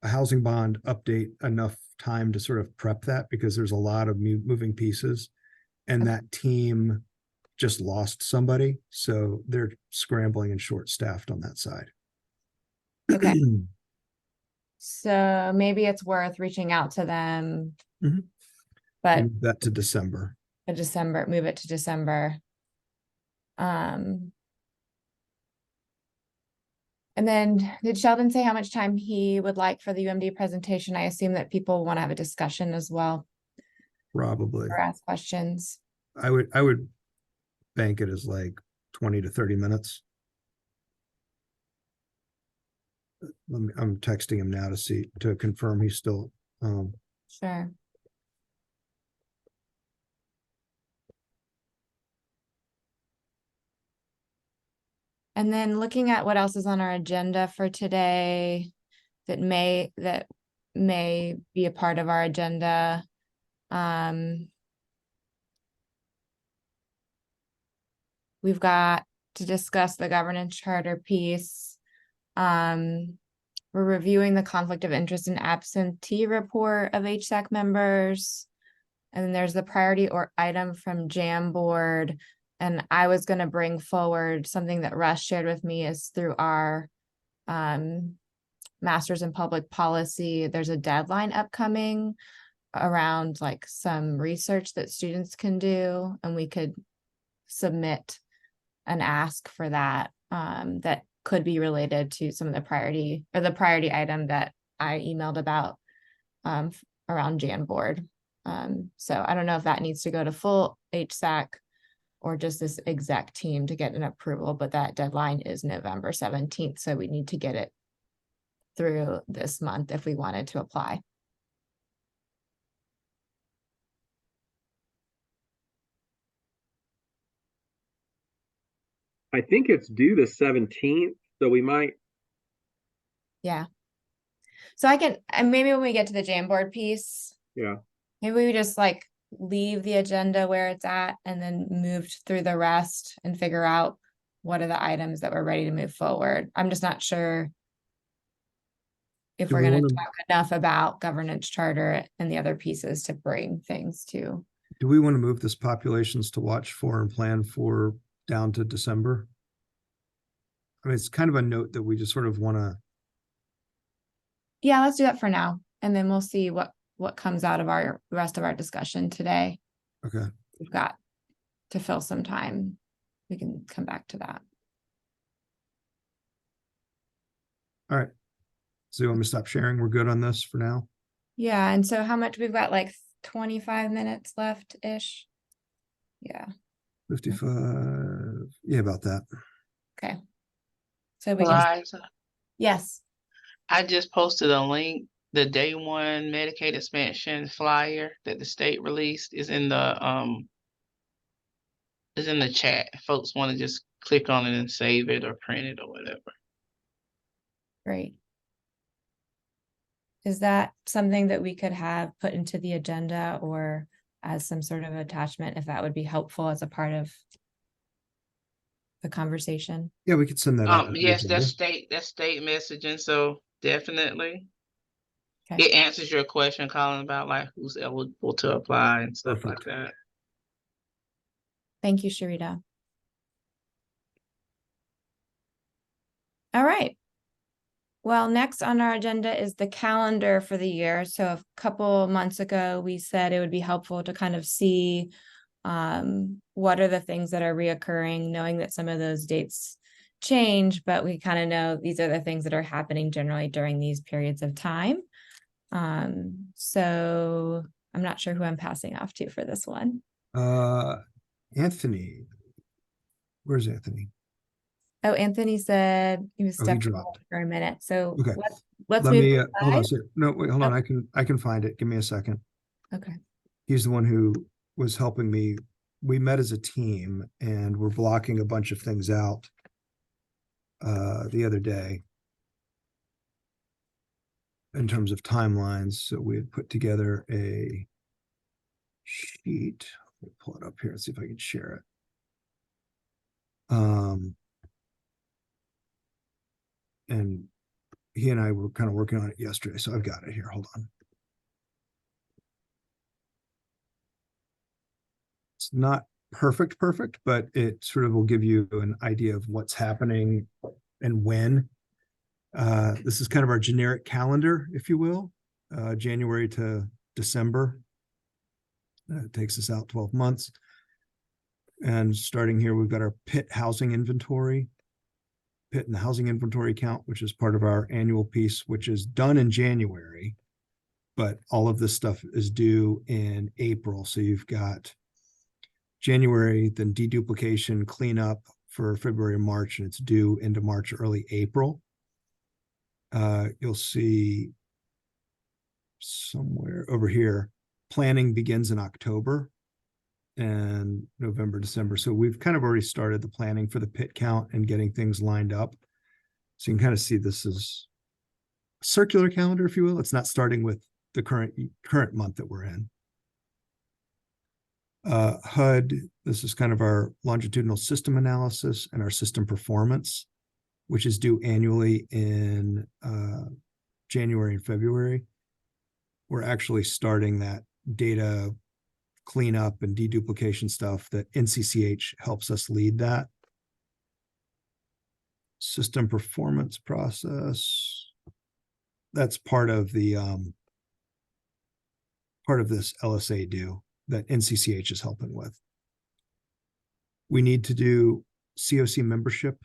a housing bond update enough time to sort of prep that, because there's a lot of moving pieces, and that team just lost somebody, so they're scrambling and short-staffed on that side. Okay. So maybe it's worth reaching out to them, Mhm. but Move that to December. move it to December. And then did Sheldon say how much time he would like for the UMD presentation? I assume that people want to have a discussion as well Probably. or ask questions. I would bank it as like 20 to 30 minutes. I'm texting him now to confirm he's still Sure. And then looking at what else is on our agenda for today that may be a part of our agenda. We've got to discuss the governance charter piece. We're reviewing the conflict of interest and absentee report of HSAC members. And then there's the priority or item from Jamboard. And I was going to bring forward something that Russ shared with me is through our Masters in Public Policy. There's a deadline upcoming around like some research that students can do, and we could submit an ask for that that could be related to some of the priority item that I emailed about around Jamboard. So I don't know if that needs to go to full HSAC or just this exec team to get an approval, but that deadline is November 17th. So we need to get it through this month if we wanted to apply. I think it's due the 17th, so we might. Yeah. So I can, and maybe when we get to the Jamboard piece, Yeah. maybe we just like leave the agenda where it's at and then move through the rest and figure out what are the items that we're ready to move forward. I'm just not sure if we're going to talk enough about governance charter and the other pieces to bring things to. Do we want to move this populations to watch for and plan for down to December? I mean, it's kind of a note that we just sort of want to. Yeah, let's do that for now. And then we'll see what comes out of the rest of our discussion today. Okay. We've got to fill some time. We can come back to that. All right. So you want me to stop sharing? We're good on this for now? Yeah, and so how much we've got, like 25 minutes left-ish? Yeah. 55. Yeah, about that. Okay. So we can, Liza, yes. I just posted a link. The day one Medicaid expansion flyer that the state released is in the chat. Folks want to just click on it and save it or print it or whatever. Great. Is that something that we could have put into the agenda or as some sort of attachment, if that would be helpful as a part of the conversation. Yeah, we could send that out. Yes, that's state messaging, so definitely. Okay. It answers your question, Colin, about like who's eligible to apply and stuff Perfect. like that. Thank you, Sharita. All right. Well, next on our agenda is the calendar for the year. So a couple months ago, we said it would be helpful to kind of see what are the things that are reoccurring, knowing that some of those dates change, but we kind of know these are the things that are happening generally during these periods of time. So I'm not sure who I'm passing off to for this one. Anthony. Where's Anthony? Oh, Anthony said he was Oh, he stepping dropped. away for a minute. So Okay. let's Let move me to hold on a side. second. No, wait, hold on. I can find it. Give me a second. Okay. He's the one who was helping me. We met as a team and we're blocking a bunch of things out the other day in terms of timelines. So we had put together a sheet. Let me pull it up here and see if I can share it. And he and I were kind of working on it yesterday, so I've got it here. Hold on. It's not perfect, but it sort of will give you an idea of what's happening and when. This is kind of our generic calendar, if you will, January to December. It takes us out 12 months. And starting here, we've got our PIT housing inventory, PIT and the housing inventory count, which is part of our annual piece, which is done in January, but all of this stuff is due in April. So you've got January, then deduplication, cleanup for February and March, and it's due into March, early April. You'll see somewhere over here, planning begins in October and November, December. So we've kind of already started the planning for the PIT count and getting things lined up. So you can kind of see this is a circular calendar, if you will. It's not starting with the current month that we're in. HUD, this is kind of our longitudinal system analysis and our system performance, which is due annually in January and February. We're actually starting that data cleanup and deduplication stuff that NCCH helps us lead that. System performance process. That's part of the part of this LSA due that NCCH is helping with. We need to do COC membership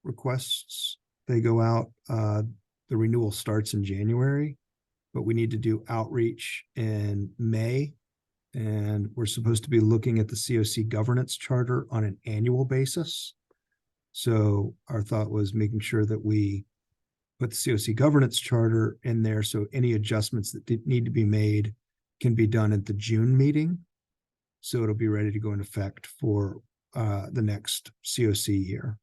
requests. They go out, the renewal starts in January, but we need to do outreach in May. And we're supposed to be looking at the COC governance charter on an annual basis. So our thought was making sure that we put the COC governance charter in there so any adjustments that need to be made can be done at the June meeting. So it'll be ready to go into effect for the next COC year.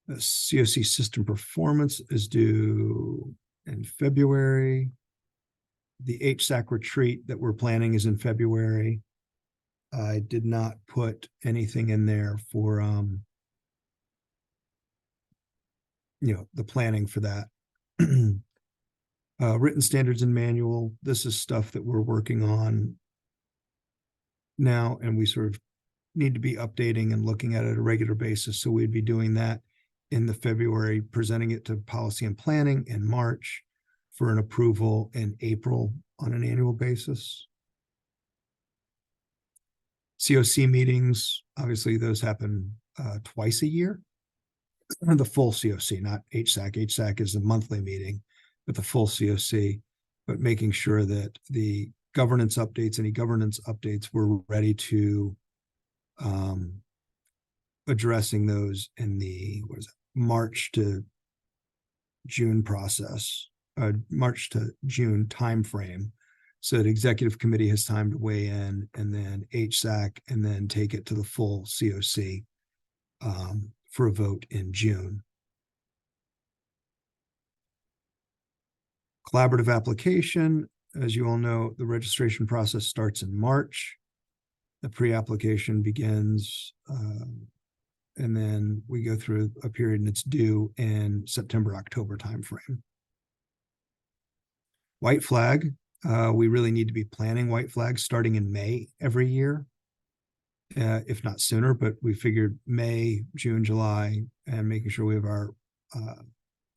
The COC system performance is due in February. The HSAC retreat that we're planning is in February. I did not put anything in there for the planning for that. Written standards and manual. This is stuff that we're working on now, and we sort of need to be updating and looking at it on a regular basis. So we'd be doing that in the February, presenting it to policy and planning in March for an approval in April on an annual basis. COC meetings, obviously those happen twice a year. The full COC, not HSAC. HSAC is a monthly meeting, but the full COC, but making sure that the governance updates, any governance updates, we're ready to addressing those in the, March to June process, March to June timeframe. So the executive committee has time to weigh in, and then HSAC, and then take it to the full COC for a vote in June. Collaborative application. as you all know, the registration process starts in March. The pre-application begins, and then we go through a period and it's due in September, October timeframe. White flag, we really need to be planning white flags starting in May every year, if not sooner, but we figured May, June, July, and making sure we have our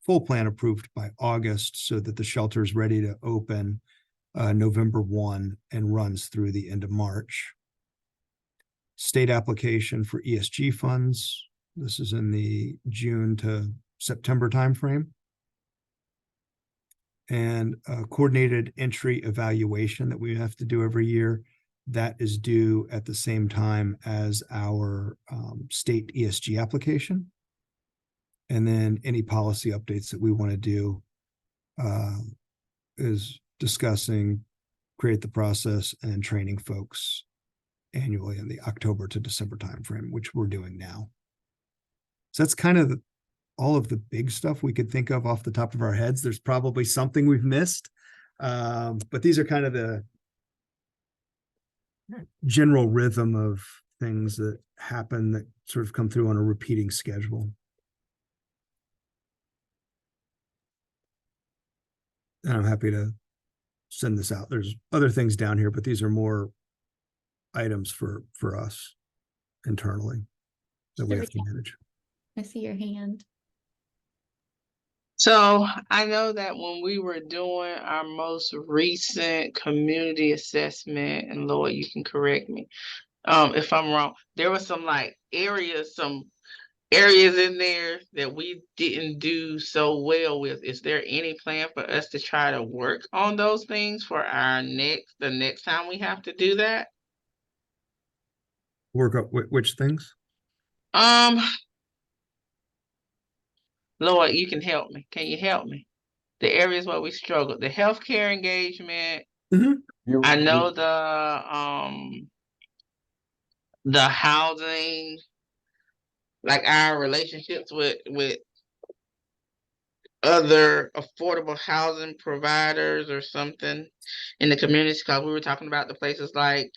full plan approved by August so that the shelter is ready to open November 1 and runs through the end of March. State application for ESG funds. This is in the June to September timeframe. And a coordinated entry evaluation that we have to do every year. That is due at the same time as our state ESG application. And then any policy updates that we want to do is discussing, create the process, and training folks annually in the October to December timeframe, which we're doing now. So that's kind of all of the big stuff we could think of off the top of our heads. There's probably something we've missed, but these are kind of the general rhythm of things that happen that sort of come through on a repeating schedule. And I'm happy to send this out. There's other things down here, but these are more items for us internally that we have to manage. I see your hand. So I know that when we were doing our most recent community assessment, and Lord, you can correct me if I'm wrong, there was some areas in there that we didn't do so well with. Is there any plan for us to try to work on those things for the next time we have to do that? Work up which things? Lord, you can help me. Can you help me? The areas where we struggled, the healthcare engagement. I know the housing, like our relationships with other affordable housing providers or something in the community, because we were talking about the places like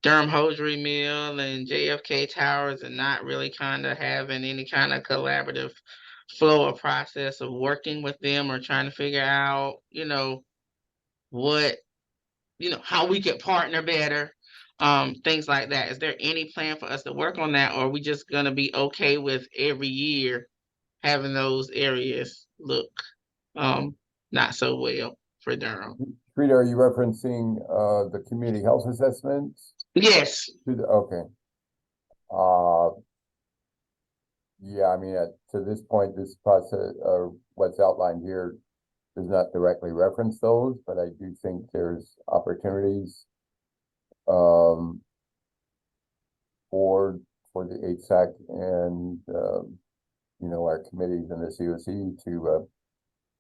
Durham Hosiery Mill and JFK Towers, and not really kind of having any kind of collaborative flow or process of working with them or trying to figure out, how we could partner better, things like that. Is there any plan for us to work on that, or are we just gonna be okay with every year having those areas look not so well for Durham? Rita, are you referencing the community health assessments? Yes. Okay. Yeah, I mean, to this point, this process, what's outlined here does not directly reference those, but I do think there's opportunities for the HSAC and our committees in the COC to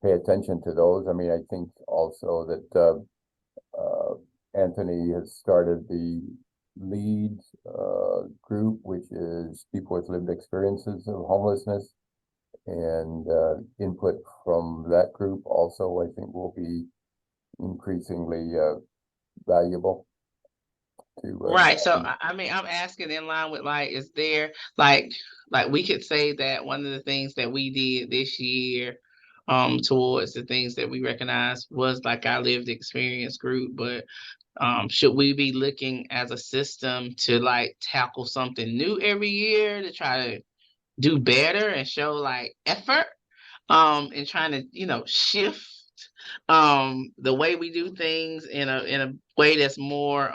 pay attention to those. I mean, I think also that Anthony has started the LEAD group, which is people with lived experiences of homelessness, and input from that group also I think will be increasingly valuable to right. So I mean, I'm asking in line with is there like we could say that one of the things that we did this year towards the things that we recognize was like our lived experience group, but should we be looking as a system to tackle something new every year to try to do better and show effort and trying to shift the way we do things in a way that's more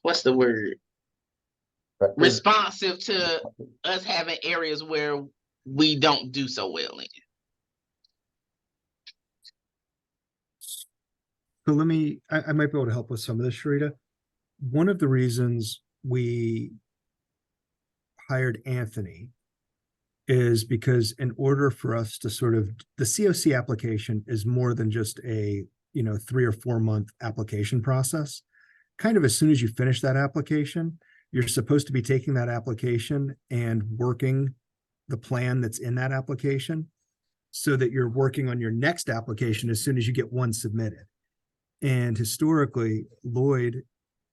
what's the word, responsive to us having areas where we don't do so well in. So I might be able to help with some of this, Sharita. One of the reasons we hired Anthony is because in order for us to the COC application is more than just a 3 or 4 month application process. Kind of as soon as you finish that application, you're supposed to be taking that application and working the plan that's in that application so that you're working on your next application as soon as you get one submitted. And historically, Lloyd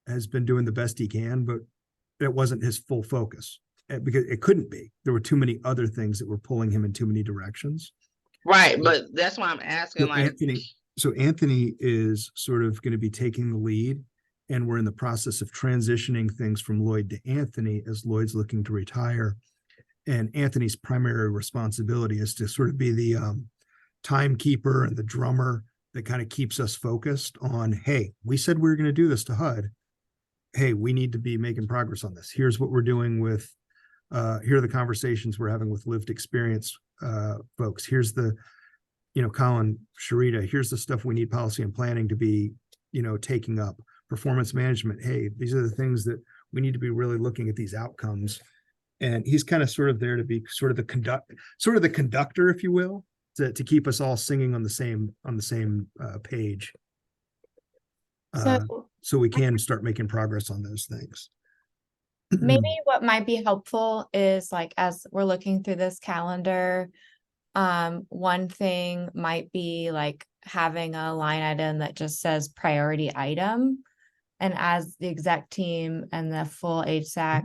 has been doing the best he can, but it wasn't his full focus because it couldn't be. There were too many other things that were pulling him in too many directions. Right, but that's why I'm asking, So Anthony is sort of going to be taking the lead, and we're in the process of transitioning things from Lloyd to Anthony as Lloyd's looking to retire. And Anthony's primary responsibility is to sort of be the timekeeper and the drummer that kind of keeps us focused on, hey, we said we were going to do this to HUD. Hey, we need to be making progress on this. Here's what we're doing with, here are the conversations we're having with lived experience folks. Here's the, Colin, Sharita, here's the stuff we need policy and planning to be, taking up. Performance management. Hey, these are the things that we need to be really looking at these outcomes. And he's kind of sort of there to be sort of the conductor, if you will, to keep us all singing on the same page. So we can start making progress on those things. Maybe what might be helpful is, like, as we're looking through this calendar, one thing might be like having a line item that just says priority item. And as the exec team and the full HSAC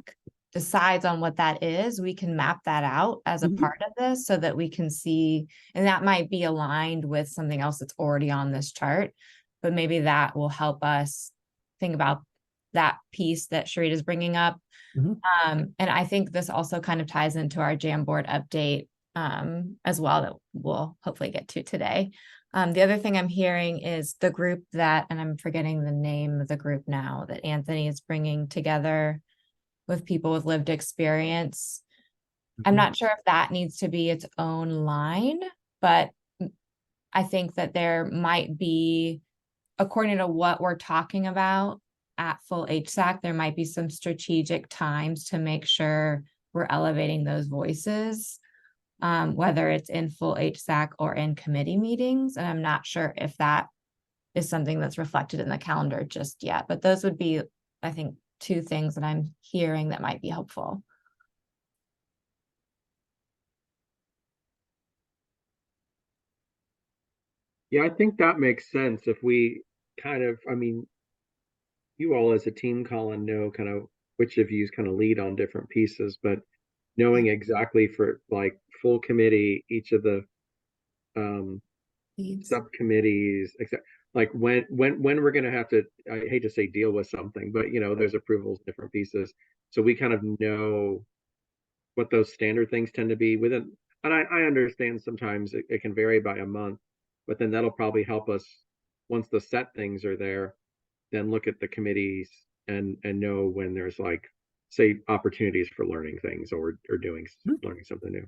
decides on what that is, we can map that out as a part of this so that we can see, and that might be aligned with something else that's already on this chart, but maybe that will help us think about that piece that Sharita is bringing up. And I think this also kind of ties into our Jamboard update as well, that we'll hopefully get to today. The other thing I'm hearing is the group that, and I'm forgetting the name of the group now, that Anthony is bringing together with people with lived experience. I'm not sure if that needs to be its own line, but I think that there might be, according to what we're talking about at full HSAC, there might be some strategic times to make sure we're elevating those voices, whether it's in full HSAC or in committee meetings. And I'm not sure if that is something that's reflected in the calendar just yet, but those would be, I think, two things that I'm hearing that might be helpful. Yeah, I think that makes sense. If we kind of, I mean, you all as a team, Colin, know kind of which of you kind of lead on different pieces, but knowing exactly for like full committee, each of the subcommittees, like when we're going to have to, I hate to say deal with something, but there's approvals, different pieces. So we kind of know what those standard things tend to be within. And I understand sometimes it can vary by a month, but then that'll probably help us once the set things are there, then look at the committees and know when there's, like, say, opportunities for learning things or learning something new.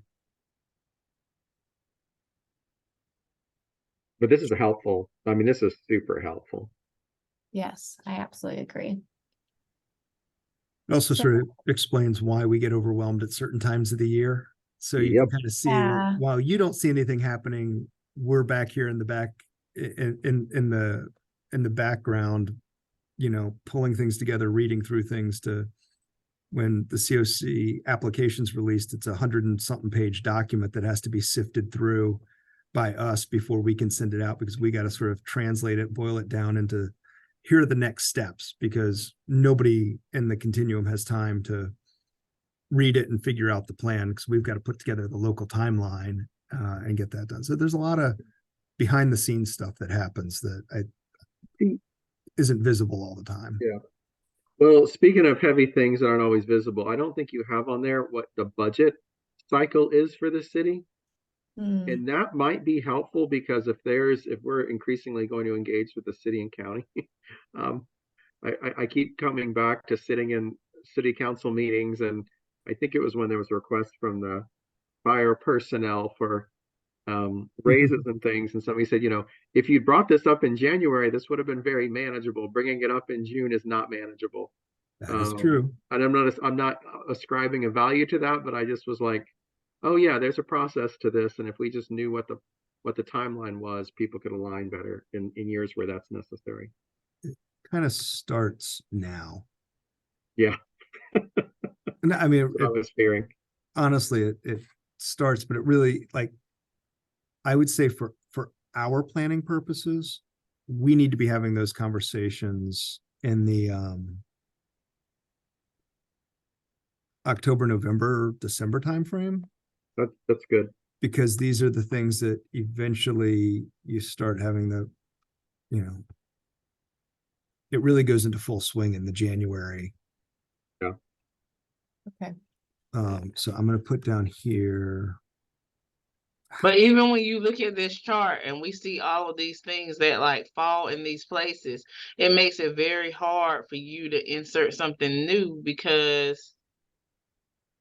But this is helpful. I mean, this is super helpful. Yes, I absolutely agree. It also sort of explains why we get overwhelmed at certain times of the year. So you can kind of see, while you don't see anything happening, we're back here in the back, in the background, pulling things together, reading through things. To when the COC application's released, it's 100 and something page document that has to be sifted through by us before we can send it out, because we got to sort of translate it, boil it down into, here are the next steps, because nobody in the continuum has time to read it and figure out the plan, because we've got to put together the local timeline and get that done. So there's a lot of behind the scenes stuff that happens that isn't visible all the time. Yeah. Well, speaking of heavy things that aren't always visible, I don't think you have on there what the budget cycle is for the city. And that might be helpful, because if we're increasingly going to engage with the city and county, I keep coming back to sitting in city council meetings, and I think it was when there was a request from the fire personnel for raises and things, and somebody said, if you brought this up in January, this would have been very manageable. Bringing it up in June is not manageable. That is true. And I'm not ascribing a value to that, but I just was like, oh yeah, there's a process to this, and if we just knew what the timeline was, people could align better in years where that's necessary. It kind of starts now. Yeah. I mean, I was fearing. Honestly, it starts, but it really, like, I would say for our planning purposes, we need to be having those conversations in the October, November, December timeframe. That's good. Because these are the things that eventually you start having the, it really goes into full swing in the January. Yeah. Okay. So I'm going to put down here. But even when you look at this chart and we see all of these things that like fall in these places, it makes it very hard for you to insert something new because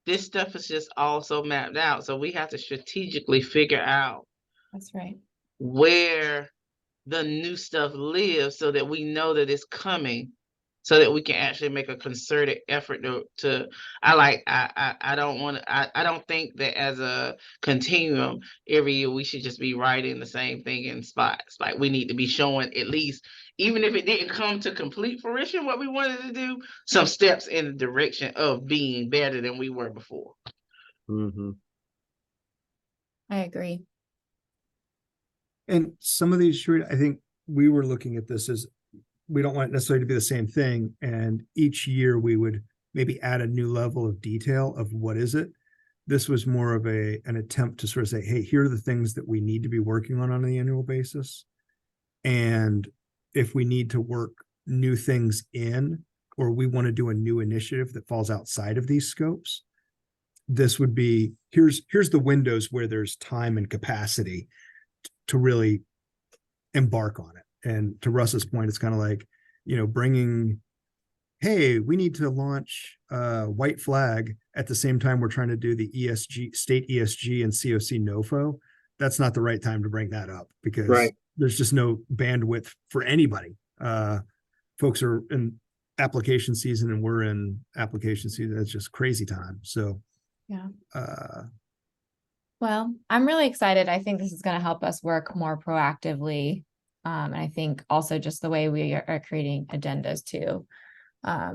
this stuff is just also mapped out. So we have to strategically figure out That's right. where the new stuff lives so that we know that it's coming, so that we can actually make a concerted effort to I don't think that as a continuum every year we should just be writing the same thing in spots. Like we need to be showing at least, even if it didn't come to complete fruition what we wanted to do, some steps in the direction of being better than we were before. Mm-hmm. I agree. And some of these, I think we were looking at this as, we don't want it necessarily to be the same thing. And each year we would maybe add a new level of detail of what is it. This was more of an attempt to sort of say, hey, here are the things that we need to be working on an annual basis. And if we need to work new things in, or we want to do a new initiative that falls outside of these scopes, this would be, here's the windows where there's time and capacity to really embark on it. And to Russ's point, it's kind of like, bringing, hey, we need to launch white flag at the same time we're trying to do the ESG, state ESG and COC NOFO. That's not the right time to bring that up because there's just no bandwidth for anybody. Folks are in application season and we're in application season. It's just crazy time. So, yeah. Well, I'm really excited. I think this is going to help us work more proactively. And I think also just the way we are creating agendas too. I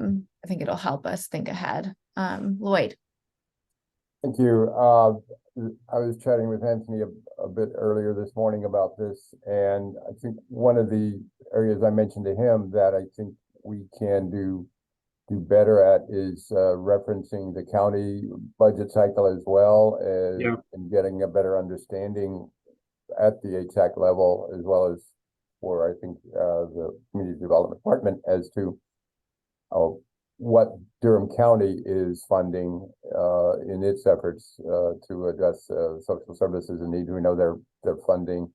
think it'll help us think ahead. Lloyd. Thank you. I was chatting with Anthony a bit earlier this morning about this, and I think one of the areas I mentioned to him that I think we can do better at is referencing the county budget cycle as well as and getting a better understanding at the HSAC level, as well as for, I think, the Community Development Department as to what Durham County is funding in its efforts to address social services and needs. We know they're funding,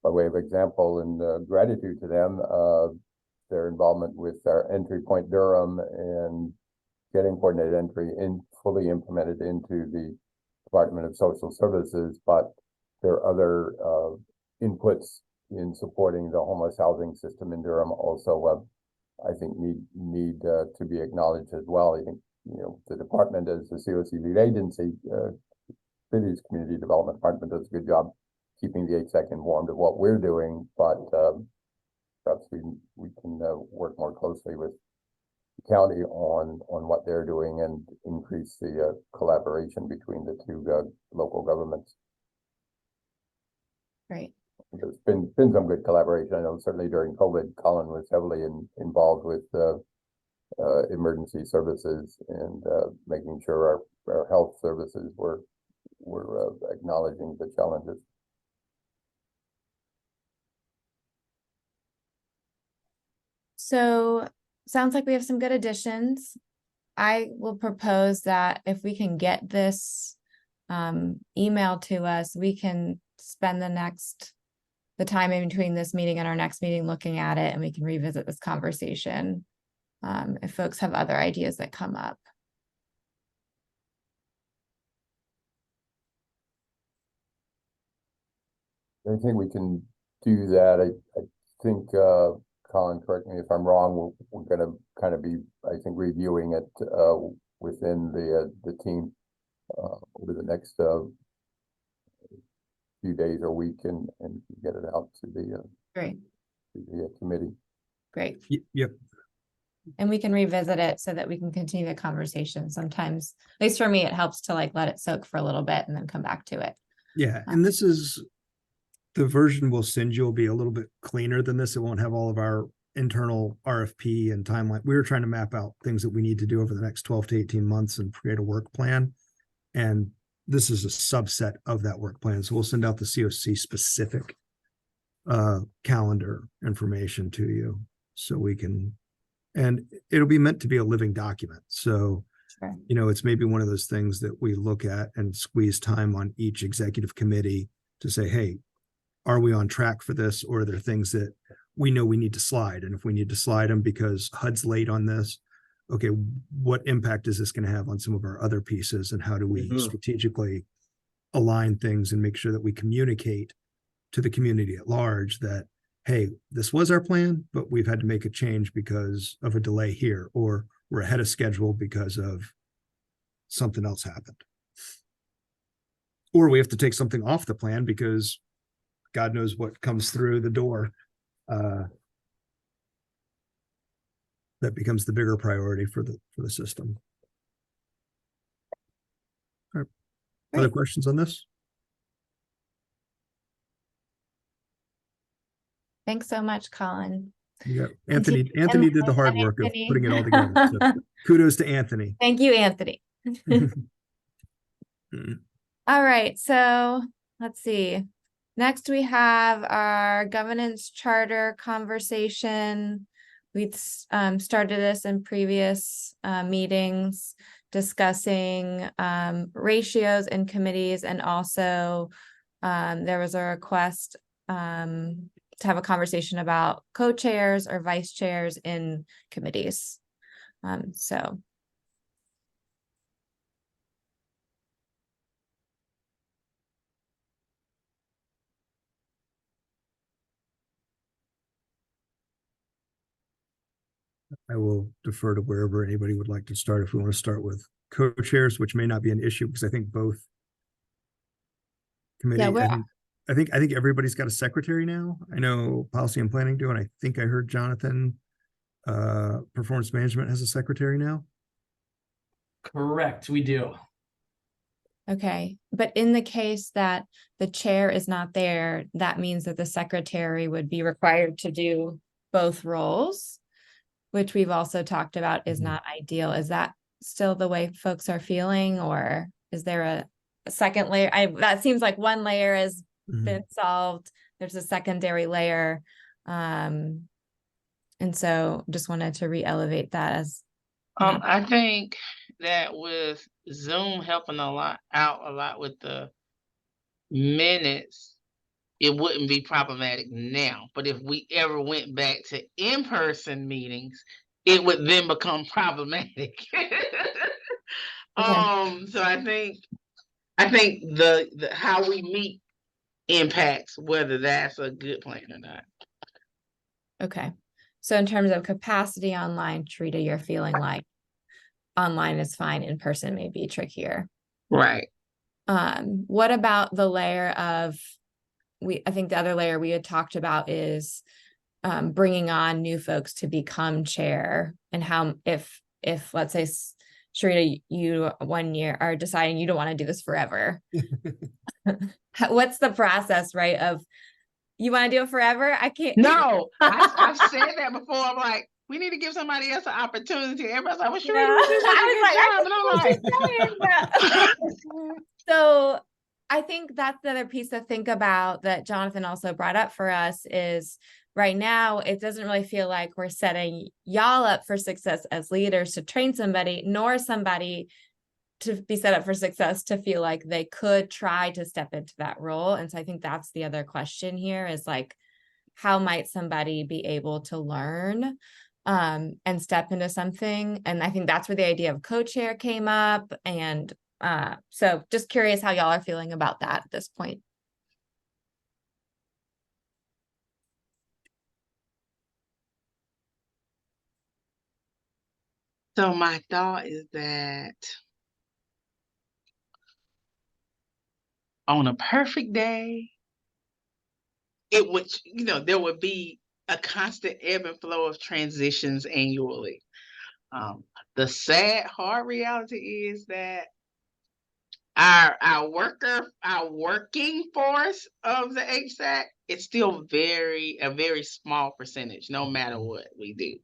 by way of example, and gratitude to them, their involvement with our Entry Point Durham and getting coordinated entry fully implemented into the Department of Social Services, but there are other inputs in supporting the homeless housing system in Durham also, I think need to be acknowledged as well. I think, the department as the COC lead agency, city's Community Development Department does a good job keeping the HSAC informed of what we're doing, but perhaps we can work more closely with the county on what they're doing and increase the collaboration between the two local governments. Great. There's been some good collaboration. I know certainly during COVID, Colin was heavily involved with emergency services and making sure our health services were acknowledging the challenges. So sounds like we have some good additions. I will propose that if we can get this email to us, we can spend the time in between this meeting and our next meeting looking at it, and we can revisit this conversation if folks have other ideas that come up. I think we can do that. I think, Colin, correct me if I'm wrong, we're going to kind of be, I think, reviewing it within the team over the next few days or week and get it out to the Great. To the committee. Great. Yep. And we can revisit it so that we can continue the conversation. Sometimes, at least for me, it helps to like let it soak for a little bit and then come back to it. Yeah. And this is, The version we'll send you will be a little bit cleaner than this. It won't have all of our internal RFP and timeline. We were trying to map out things that we need to do over the next 12 to 18 months and create a work plan. And this is a subset of that work plan. So we'll send out the COC specific calendar information to you so we can, and it'll be meant to be a living document. So, Sure. you know, it's maybe one of those things that we look at and squeeze time on each executive committee to say, hey, are we on track for this? Or are there things that we know we need to slide? And if we need to slide them because HUD's late on this, okay, what impact is this going to have on some of our other pieces? And how do we strategically align things and make sure that we communicate to the community at large that, hey, this was our plan, but we've had to make a change because of a delay here, or we're ahead of schedule because of something else happened. Or we have to take something off the plan because God knows what comes through the door. That becomes the bigger priority for the system. All right. Other questions on this? Thanks so much, Colin. Yeah, Anthony did the hard work of putting it all together. So kudos to Anthony. Thank you, Anthony. All right, so let's see. Next, we have our governance charter conversation. We've started this in previous meetings, discussing ratios in committees, and also there was a request to have a conversation about co-chairs or vice chairs in committees. So. I will defer to wherever anybody would like to start. If we want to start with co-chairs, which may not be an issue because I think both committee, I think everybody's got a secretary now. I know policy and planning do, and I think I heard Jonathan, performance management has a secretary now. Correct, we do. Okay, but in the case that the chair is not there, that means that the secretary would be required to do both roles, which we've also talked about is not ideal. Is that still the way folks are feeling, or is there a second layer? That seems like one layer has been solved. There's a secondary layer. And so just wanted to re-elevate that as. I think that with Zoom helping out a lot with the minutes, it wouldn't be problematic now. But if we ever went back to in-person meetings, it would then become problematic. So I think the how we meet impacts whether that's a good plan or not. Okay. So in terms of capacity online, Sharita, you're feeling like online is fine, in person may be trickier. Right. What about the layer of, I think the other layer we had talked about is bringing on new folks to become chair, and how if let's say Sharita, you 1 year are deciding you don't want to do this forever. What's the process, right? Of you want to do it forever? I can't. No, I've said that before. I'm like, we need to give somebody else an opportunity. Everybody's like, well, Sharita, I so I think that's the other piece to think about that Jonathan also brought up for us is right now, it doesn't really feel like we're setting y'all up for success as leaders to train somebody, nor somebody to be set up for success to feel like they could try to step into that role. And so I think that's the other question here is like, how might somebody be able to learn and step into something? And I think that's where the idea of co-chair came up. And so just curious how y'all are feeling about that at this point. So my thought is that on a perfect day, it would, there would be a constant ebb and flow of transitions annually. The sad, hard reality is that our working force of the HSAC, it's still a very small percentage, no matter what we do.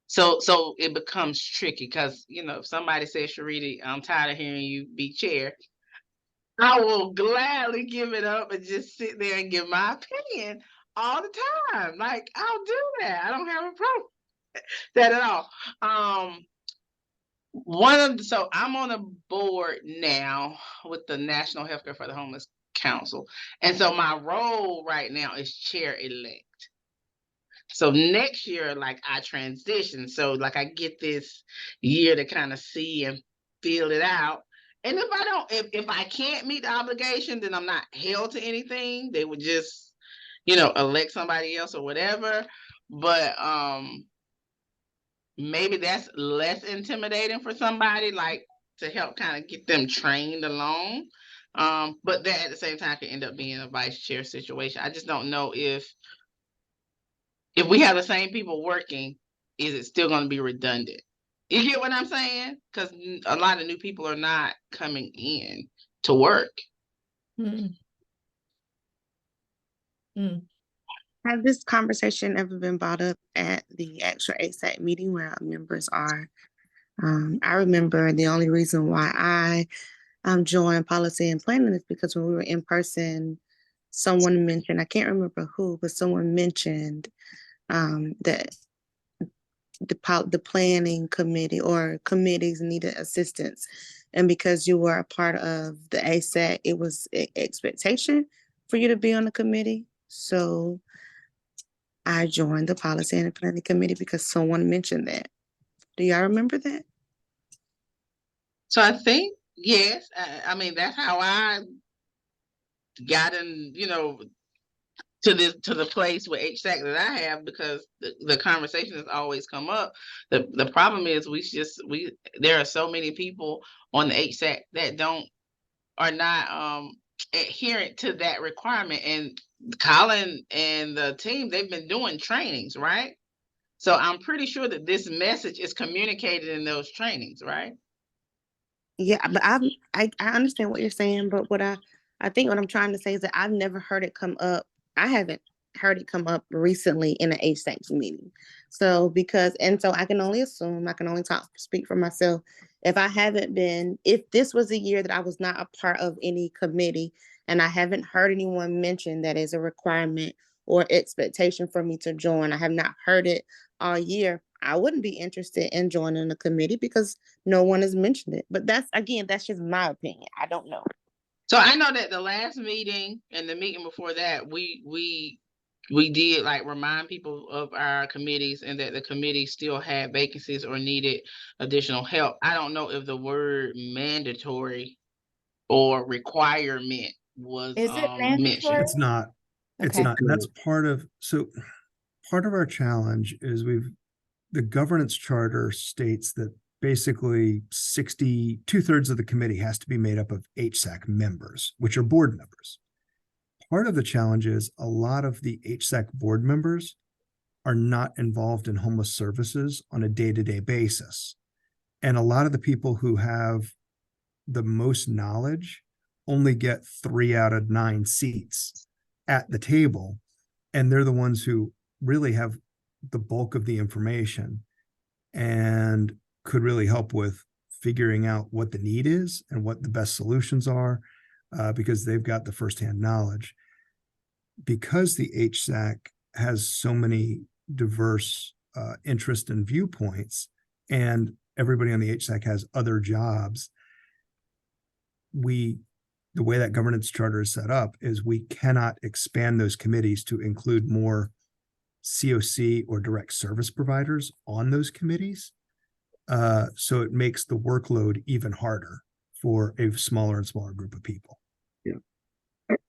So it becomes tricky because, if somebody says, Sharita, I'm tired of hearing you be chair, I will gladly give it up and just sit there and give my opinion all the time. Like, I'll do that. I don't have a problem with that at all. So I'm on a board now with the National Healthcare for the Homeless Council. And so my role right now is chair elect. So next year, like, I transition. So like I get this year to kind of see and feel it out. And if I can't meet the obligation, then I'm not held to anything. They would just, elect somebody else or whatever. But maybe that's less intimidating for somebody, like, to help kind of get them trained along. But that at the same time can end up being a vice chair situation. I just don't know if we have the same people working, is it still going to be redundant? You get what I'm saying? Because a lot of new people are not coming in to work. Mm. Mm. Has this conversation ever been brought up at the actual HSAC meeting where our members are? I remember the only reason why I joined policy and planning is because when we were in person, someone mentioned, I can't remember who, but someone mentioned that the planning committee or committees needed assistance. And because you were a part of the ASAC, it was expectation for you to be on the committee. So I joined the policy and planning committee because someone mentioned that. Do y'all remember that? So I think, yes, I mean, that's how I got in, to the place with HSAC that I have, because the conversation has always come up. The problem is there are so many people on the HSAC that are not adherent to that requirement. And Colin and the team, they've been doing trainings, right? So I'm pretty sure that this message is communicated in those trainings, right? Yeah, but I understand what you're saying, but what I think what I'm trying to say is that I've never heard it come up. I haven't heard it come up recently in an HSAC meeting. So so I can only assume, I can only speak for myself. If this was a year that I was not a part of any committee and I haven't heard anyone mention that is a requirement or expectation for me to join, I have not heard it all year, I wouldn't be interested in joining a committee because no one has mentioned it. But that's just my opinion. I don't know. So I know that the last meeting and the meeting before that, we did, like, remind people of our committees and that the committee still had vacancies or needed additional help. I don't know if the word mandatory or requirement was Is it mentioned. mandatory? It's not. It's Okay. not. And that's part of our challenge is the governance charter states that basically 2/3 of the committee has to be made up of HSAC members, which are board members. Part of the challenge is a lot of the HSAC board members are not involved in homeless services on a day-to-day basis. And a lot of the people who have the most knowledge only get 3 out of 9 seats at the table. And they're the ones who really have the bulk of the information and could really help with figuring out what the need is and what the best solutions are, because they've got the firsthand knowledge. Because the HSAC has so many diverse interests and viewpoints, and everybody on the HSAC has other jobs, the way that governance charter is set up is we cannot expand those committees to include more COC or direct service providers on those committees. So it makes the workload even harder for a smaller and smaller group of people. Yeah.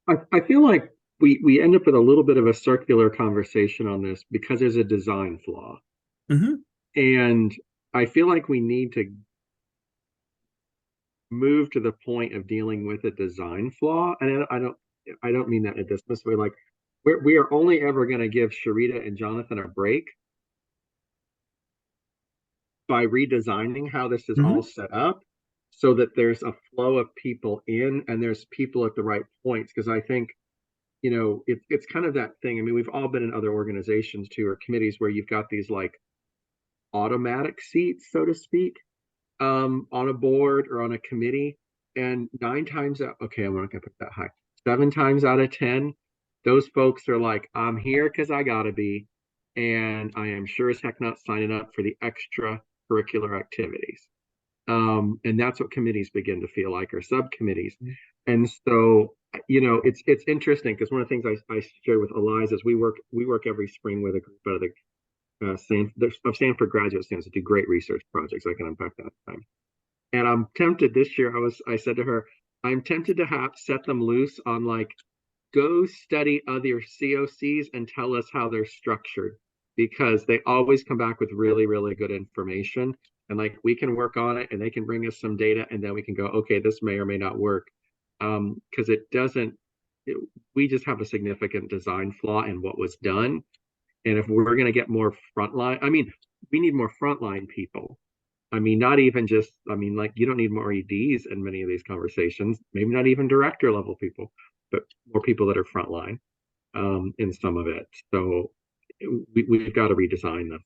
I feel like we end up with a little bit of a circular conversation on this because there's a design flaw. Mm-hmm. And I feel like we need to move to the point of dealing with a design flaw. And I don't mean that in a dismissive way. Like, we are only ever going to give Sharita and Jonathan a break by redesigning how this is Mhm. all set up so that there's a flow of people in and there's people at the right points. Because I think, it's kind of that thing. I mean, we've all been in other organizations too, or committees where you've got these like automatic seats, so to speak, on a board or on a committee. And 9 times out, okay, I'm not gonna put that high. 7 times out of 10, those folks are like, I'm here because I gotta be, and I am sure as heck not signing up for the extracurricular activities. And that's what committees begin to feel like, or subcommittees. And so, it's interesting because one of the things I shared with Eliza is we work every spring with a group out of the Stanford graduate students that do great research projects. I can unpack that time. And I'm tempted this year. I said to her, I'm tempted to set them loose on like, go study other COCs and tell us how they're structured, because they always come back with really, really good information. And like, we can work on it and they can bring us some data and then we can go, okay, this may or may not work. Because we just have a significant design flaw in what was done. And if we're going to get more frontline, I mean, we need more frontline people. I mean, not even just, like, you don't need more EDs in many of these conversations, maybe not even director level people, but more people that are frontline in some of it. So we've got to redesign them.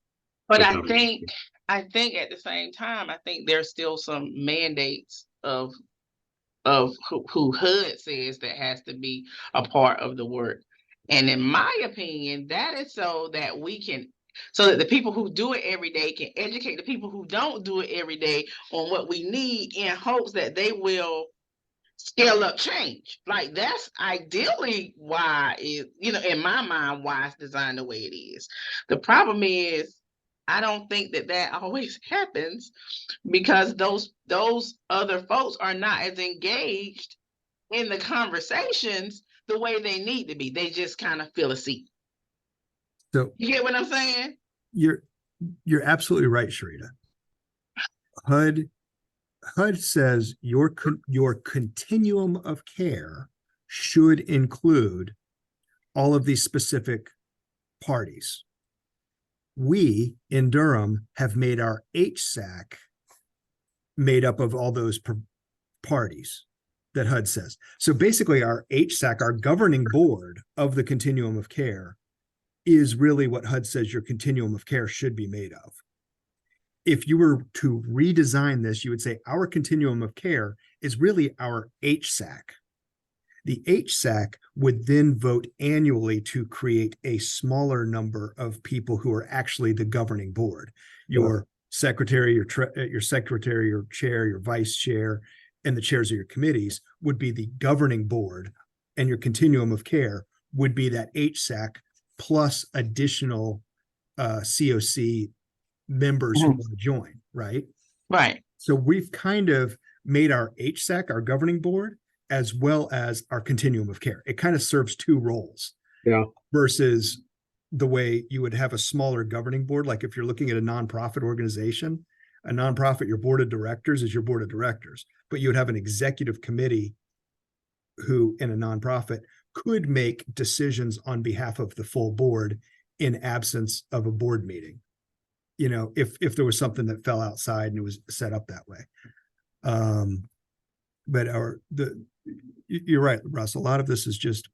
But I think at the same time, I think there's still some mandates of who HUD says that has to be a part of the work. And in my opinion, that is so that the people who do it every day can educate the people who don't do it every day on what we need, in hopes that they will scale up change. Like, that's ideally why in my mind, why it's designed the way it is. The problem is, I don't think that always happens, because those other folks are not as engaged in the conversations the way they need to be. They just kind of fill a seat. So you get what I'm saying? You're absolutely right, Sharita. HUD says your continuum of care should include all of these specific parties. We in Durham have made our HSAC made up of all those parties that HUD says. So basically our HSAC, our governing board of the continuum of care, is really what HUD says your continuum of care should be made of. If you were to redesign this, you would say our continuum of care is really our HSAC. The HSAC would then vote annually to create a smaller number of people who are actually the governing board. Your secretary, your secretary, your chair, your vice chair, and the chairs of your committees would be the governing board, and your continuum of care would be that HSAC plus additional COC members who want to join, right? Right. So we've kind of made our HSAC our governing board as well as our continuum of care. It kind of serves two roles. Yeah. Versus the way you would have a smaller governing board. Like if you're looking at a nonprofit organization, a nonprofit, your board of directors is your board of directors, but you would have an executive committee who in a nonprofit could make decisions on behalf of the full board in absence of a board meeting. If there was something that fell outside and it was set up that way. But you're right, Russ. A lot of this is just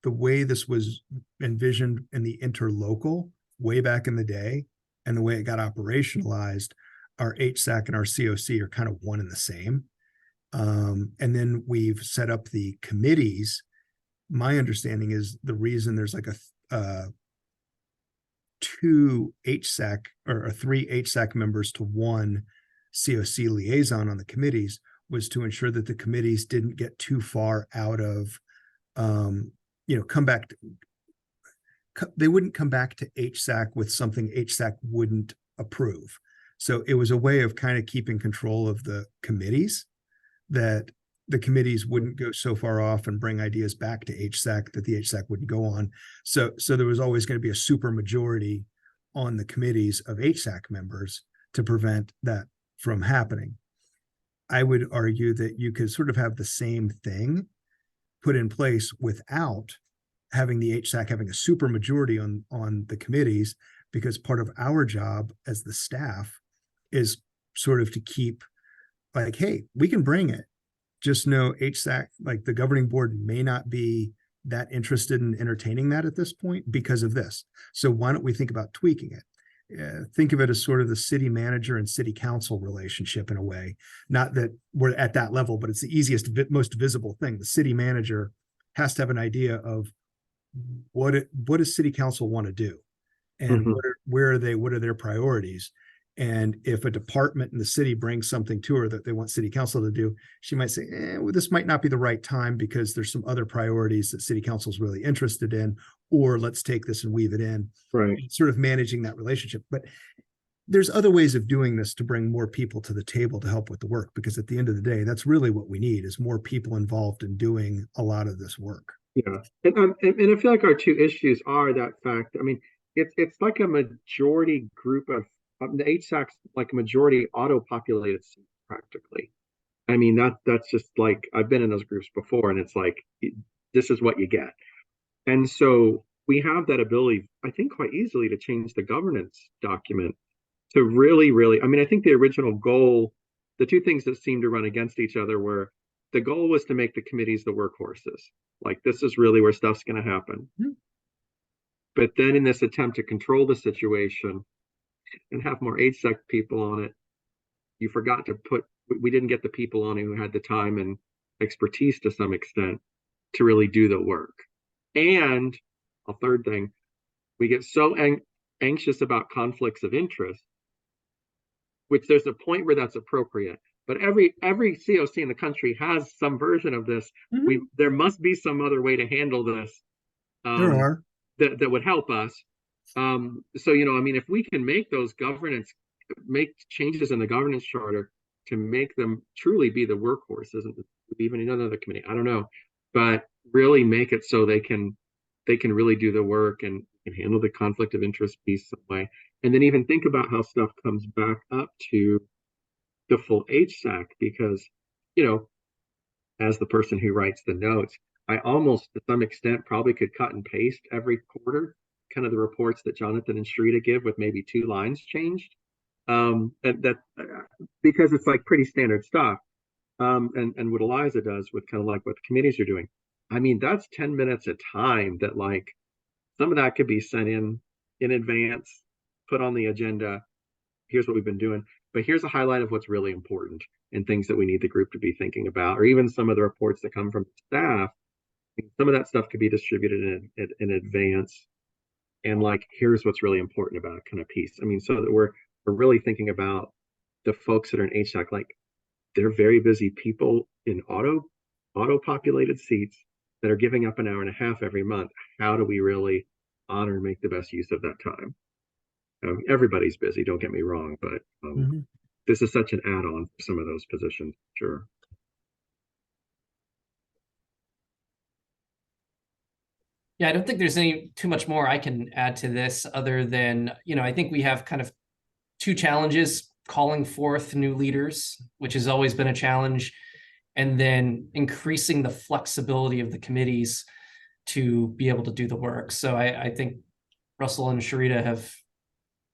the way this was envisioned in the interlocal way back in the day, and the way it got operationalized. Our HSAC and our COC are kind of one and the same. And then we've set up the committees. My understanding is the reason there's like a 2 HSAC or 3 HSAC members to 1 COC liaison on the committees was to ensure that the committees didn't get too far out of, they wouldn't come back to HSAC with something HSAC wouldn't approve. So it was a way of kind of keeping control of the committees, that the committees wouldn't go so far off and bring ideas back to HSAC that the HSAC wouldn't go on. So there was always going to be a super majority on the committees of HSAC members to prevent that from happening. I would argue that you could sort of have the same thing put in place without having the HSAC having a super majority on the committees, because part of our job as the staff is sort of to keep like, hey, we can bring it. Just know HSAC, like the governing board may not be that interested in entertaining that at this point because of this. So why don't we think about tweaking it? Think of it as sort of the city manager and city council relationship in a way. Not that we're at that level, but it's the easiest, most visible thing. The city manager has to have an idea of what does city council want to do, and where are they? What are their priorities? And if a department in the city brings something to her that they want city council to do, she might say, well, this might not be the right time because there's some other priorities that city council is really interested in, or let's take this and weave it in. Right. Sort of managing that relationship. But there's other ways of doing this to bring more people to the table to help with the work, because at the end of the day, that's really what we need is more people involved in doing a lot of this work. Yeah. And I feel like our two issues are that fact. I mean, it's like a majority group of the HSAC's like a majority auto-populated seats practically. I mean, that's just like, I've been in those groups before, and it's like, this is what you get. And so we have that ability, I think, quite easily to change the governance document to really, I mean, I think the original goal, the two things that seemed to run against each other were, the goal was to make the committees the workhorses. Like, this is really where stuff's going to happen. But then in this attempt to control the situation and have more HSAC people on it, you forgot to we didn't get the people on it who had the time and expertise to some extent to really do the work. And a third thing, we get so anxious about conflicts of interest, which there's a point where that's appropriate. But every COC in the country has some version of this. There must be some other way to handle this. There are. That would help us. So, you know, I mean, if we can make changes in the governance charter to make them truly be the workhorses, even another committee, I don't know, but really make it so they can really do the work and handle the conflict of interest piece some way. And then even think about how stuff comes back up to the full HSAC, because, you know, as the person who writes the notes, I almost to some extent probably could cut and paste every quarter kind of the reports that Jonathan and Shrita give with maybe 2 lines changed. And that because it's like pretty standard stuff. And what Eliza does with kind of like what the committees are doing. I mean, that's 10 minutes of time that, like, some of that could be sent in advance, put on the agenda. Here's what we've been doing, but here's a highlight of what's really important and things that we need the group to be thinking about, or even some of the reports that come from staff. Some of that stuff could be distributed in advance. And like, here's what's really important about kind of piece. I mean, so that we're really thinking about the folks that are in HSAC, like, they're very busy people in auto-populated seats that are giving up an hour and a half every month. How do we really honor and make the best use of that time? Everybody's busy, don't get me wrong, but this is such an add-on for some of those positions, sure. Yeah, I don't think there's too much more I can add to this other than, you know, I think we have kind of 2 challenges: calling forth new leaders, which has always been a challenge, and then increasing the flexibility of the committees to be able to do the work. So I think Russell and Sharita have,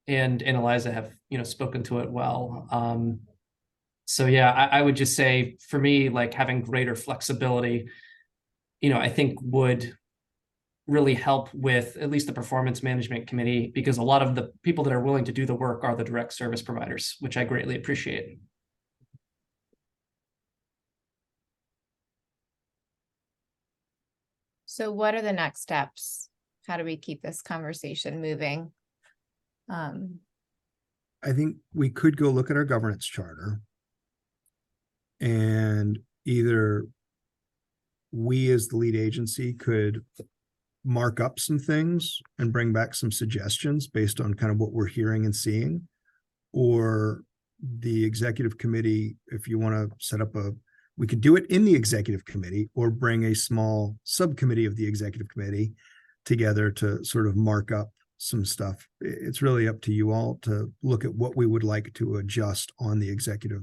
and Eliza have, you know, spoken to it well. So yeah, I would just say, for me, like, having greater flexibility, you know, I think would really help with at least the performance management committee, because a lot of the people that are willing to do the work are the direct service providers, which I greatly appreciate. So what are the next steps? How do we keep this conversation moving? I think we could go look at our governance charter, and either we as the lead agency could mark up some things and bring back some suggestions based on kind of what we're hearing and seeing, or the executive committee, if you want to set up we could do it in the executive committee, or bring a small subcommittee of the executive committee together to sort of mark up some stuff. It's really up to you all to look at what we would like to adjust on the executive,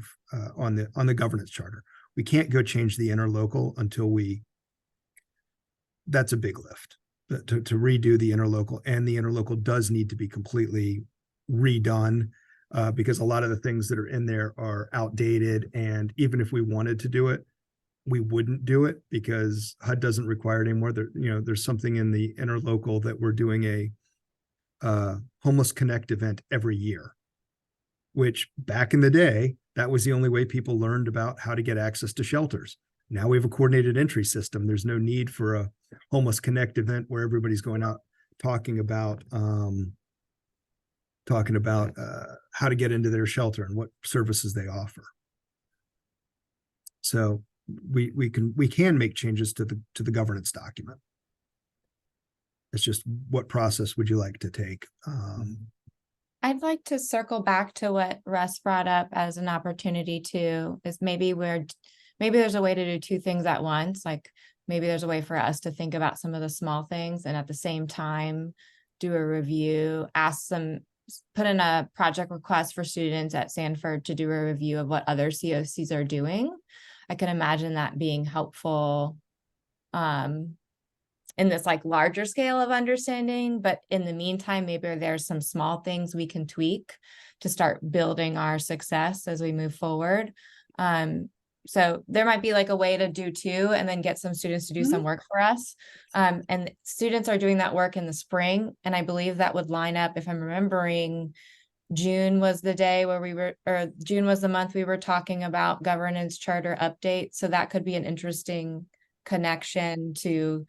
on the governance charter. We can't go change the interlocal until that's a big lift to redo the interlocal, and the interlocal does need to be completely redone. because a lot of the things that are in there are outdated. And even if we wanted to do it, we wouldn't do it because HUD doesn't require it anymore. There, there's something in the interlocal that we're doing a homeless connect event every year, which back in the day, that was the only way people learned about how to get access to shelters. Now we have a coordinated entry system. There's no need for a homeless connect event where everybody's going out talking about how to get into their shelter and what services they offer. So we can make changes to the governance document. It's just, what process would you like to take? I'd like to circle back to what Russ brought up as an opportunity too, is maybe there's a way to do two things at once. Like maybe there's a way for us to think about some of the small things and at the same time do a review, put in a project request for students at Sanford to do a review of what other COCs are doing. I can imagine that being helpful in this like larger scale of understanding, but in the meantime, maybe there's some small things we can tweak to start building our success as we move forward. So there might be like a way to do two and then get some students to do some work for us. And students are doing that work in the spring. And I believe that would line up, if I'm remembering, June was the day where June was the month we were talking about governance charter update. So that could be an interesting connection to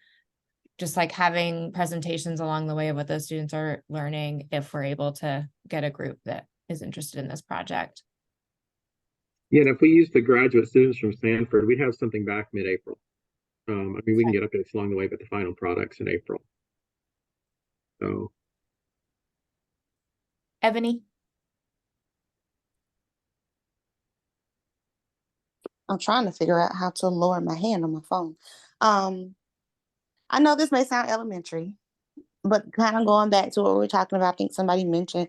just like having presentations along the way of what those students are learning if we're able to get a group that is interested in this project. Yeah, and if we use the graduate students from Stanford, we'd have something back mid-April. I mean, we can get updates along the way, but the final product's in April. So, Ebony? I'm trying to figure out how to lower my hand on my phone. I know this may sound elementary, but kind of going back to what we were talking about, I think somebody mentioned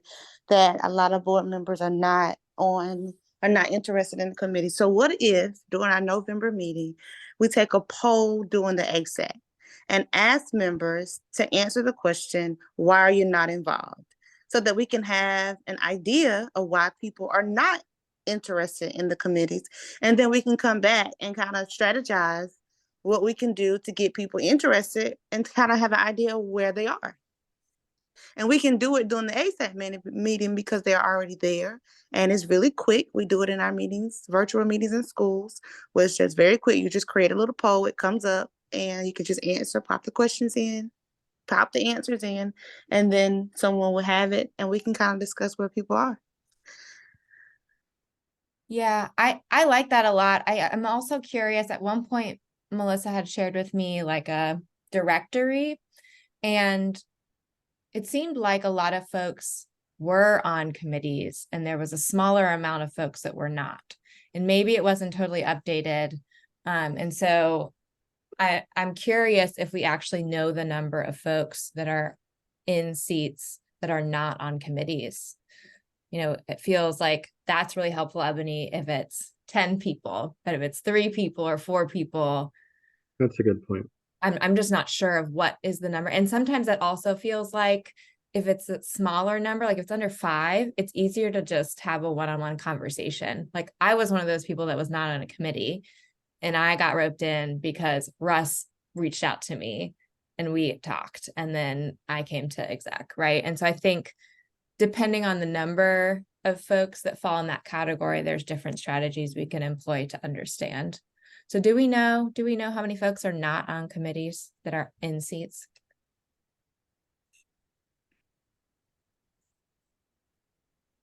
that a lot of board members are not interested in the committee. So what if during our November meeting, we take a poll during the HSAC and ask members to answer the question, why are you not involved? So that we can have an idea of why people are not interested in the committees. And then we can come back and kind of strategize what we can do to get people interested and kind of have an idea of where they are. And we can do it during the ASAP meeting because they're already there. And it's really quick. We do it in our meetings, virtual meetings in schools, where it's just very quick. You just create a little poll, it comes up, and you can just answer, pop the questions in, pop the answers in, and then someone will have it, and we can kind of discuss where people are. Yeah, I like that a lot. I'm also curious, at one point, Melissa had shared with me like a directory, and it seemed like a lot of folks were on committees and there was a smaller amount of folks that were not. And maybe it wasn't totally updated. And so I'm curious if we actually know the number of folks that are in seats that are not on committees. It feels like that's really helpful, Ebony, if it's 10 people, but if it's 3 people or 4 people. That's a good point. I'm just not sure of what is the number. And sometimes that also feels like if it's a smaller number, like if it's under 5, it's easier to just have a one-on-one conversation. Like I was one of those people that was not on a committee and I got roped in because Russ reached out to me and we talked and then I came to exec, right? And so I think depending on the number of folks that fall in that category, there's different strategies we can employ to understand. So do we know how many folks are not on committees that are in seats?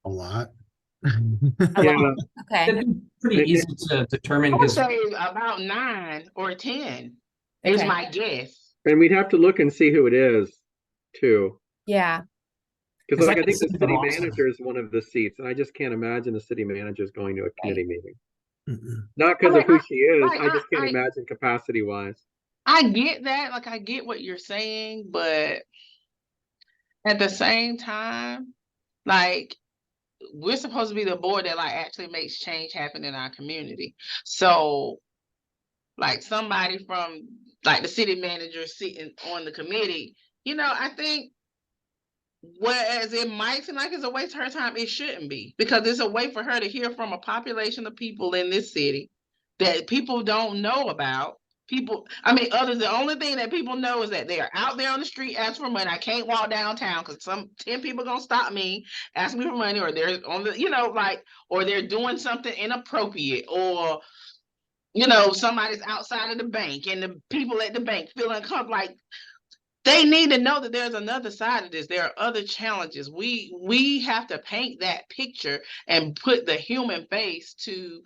A lot. Yeah. Okay. That'd be pretty easy to determine I would because say about 9 or 10 is Okay. my guess. And we'd have to look and see who it is too. Yeah. Because like I could think the see city roster. manager is one of the seats, and I just can't imagine the city manager is going to a committee meeting. Mm-mm. Not because of who she is, like, I just can't I- imagine capacity wise. I get that, like I get what you're saying, but at the same time, like we're supposed to be the board that like actually makes change happen in our community. So like somebody from like the city manager sitting on the committee, I think whereas it might seem like it's a waste of her time, it shouldn't be, because it's a way for her to hear from a population of people in this city that people don't know about. People, I mean, the only thing that people know is that they are out there on the street asking for money. I can't walk downtown because 10 people gonna stop me, ask me for money, or they're on the, or they're doing something inappropriate, or somebody's outside of the bank and the people at the bank feeling like they need to know that there's another side of this. There are other challenges. We have to paint that picture and put the human face to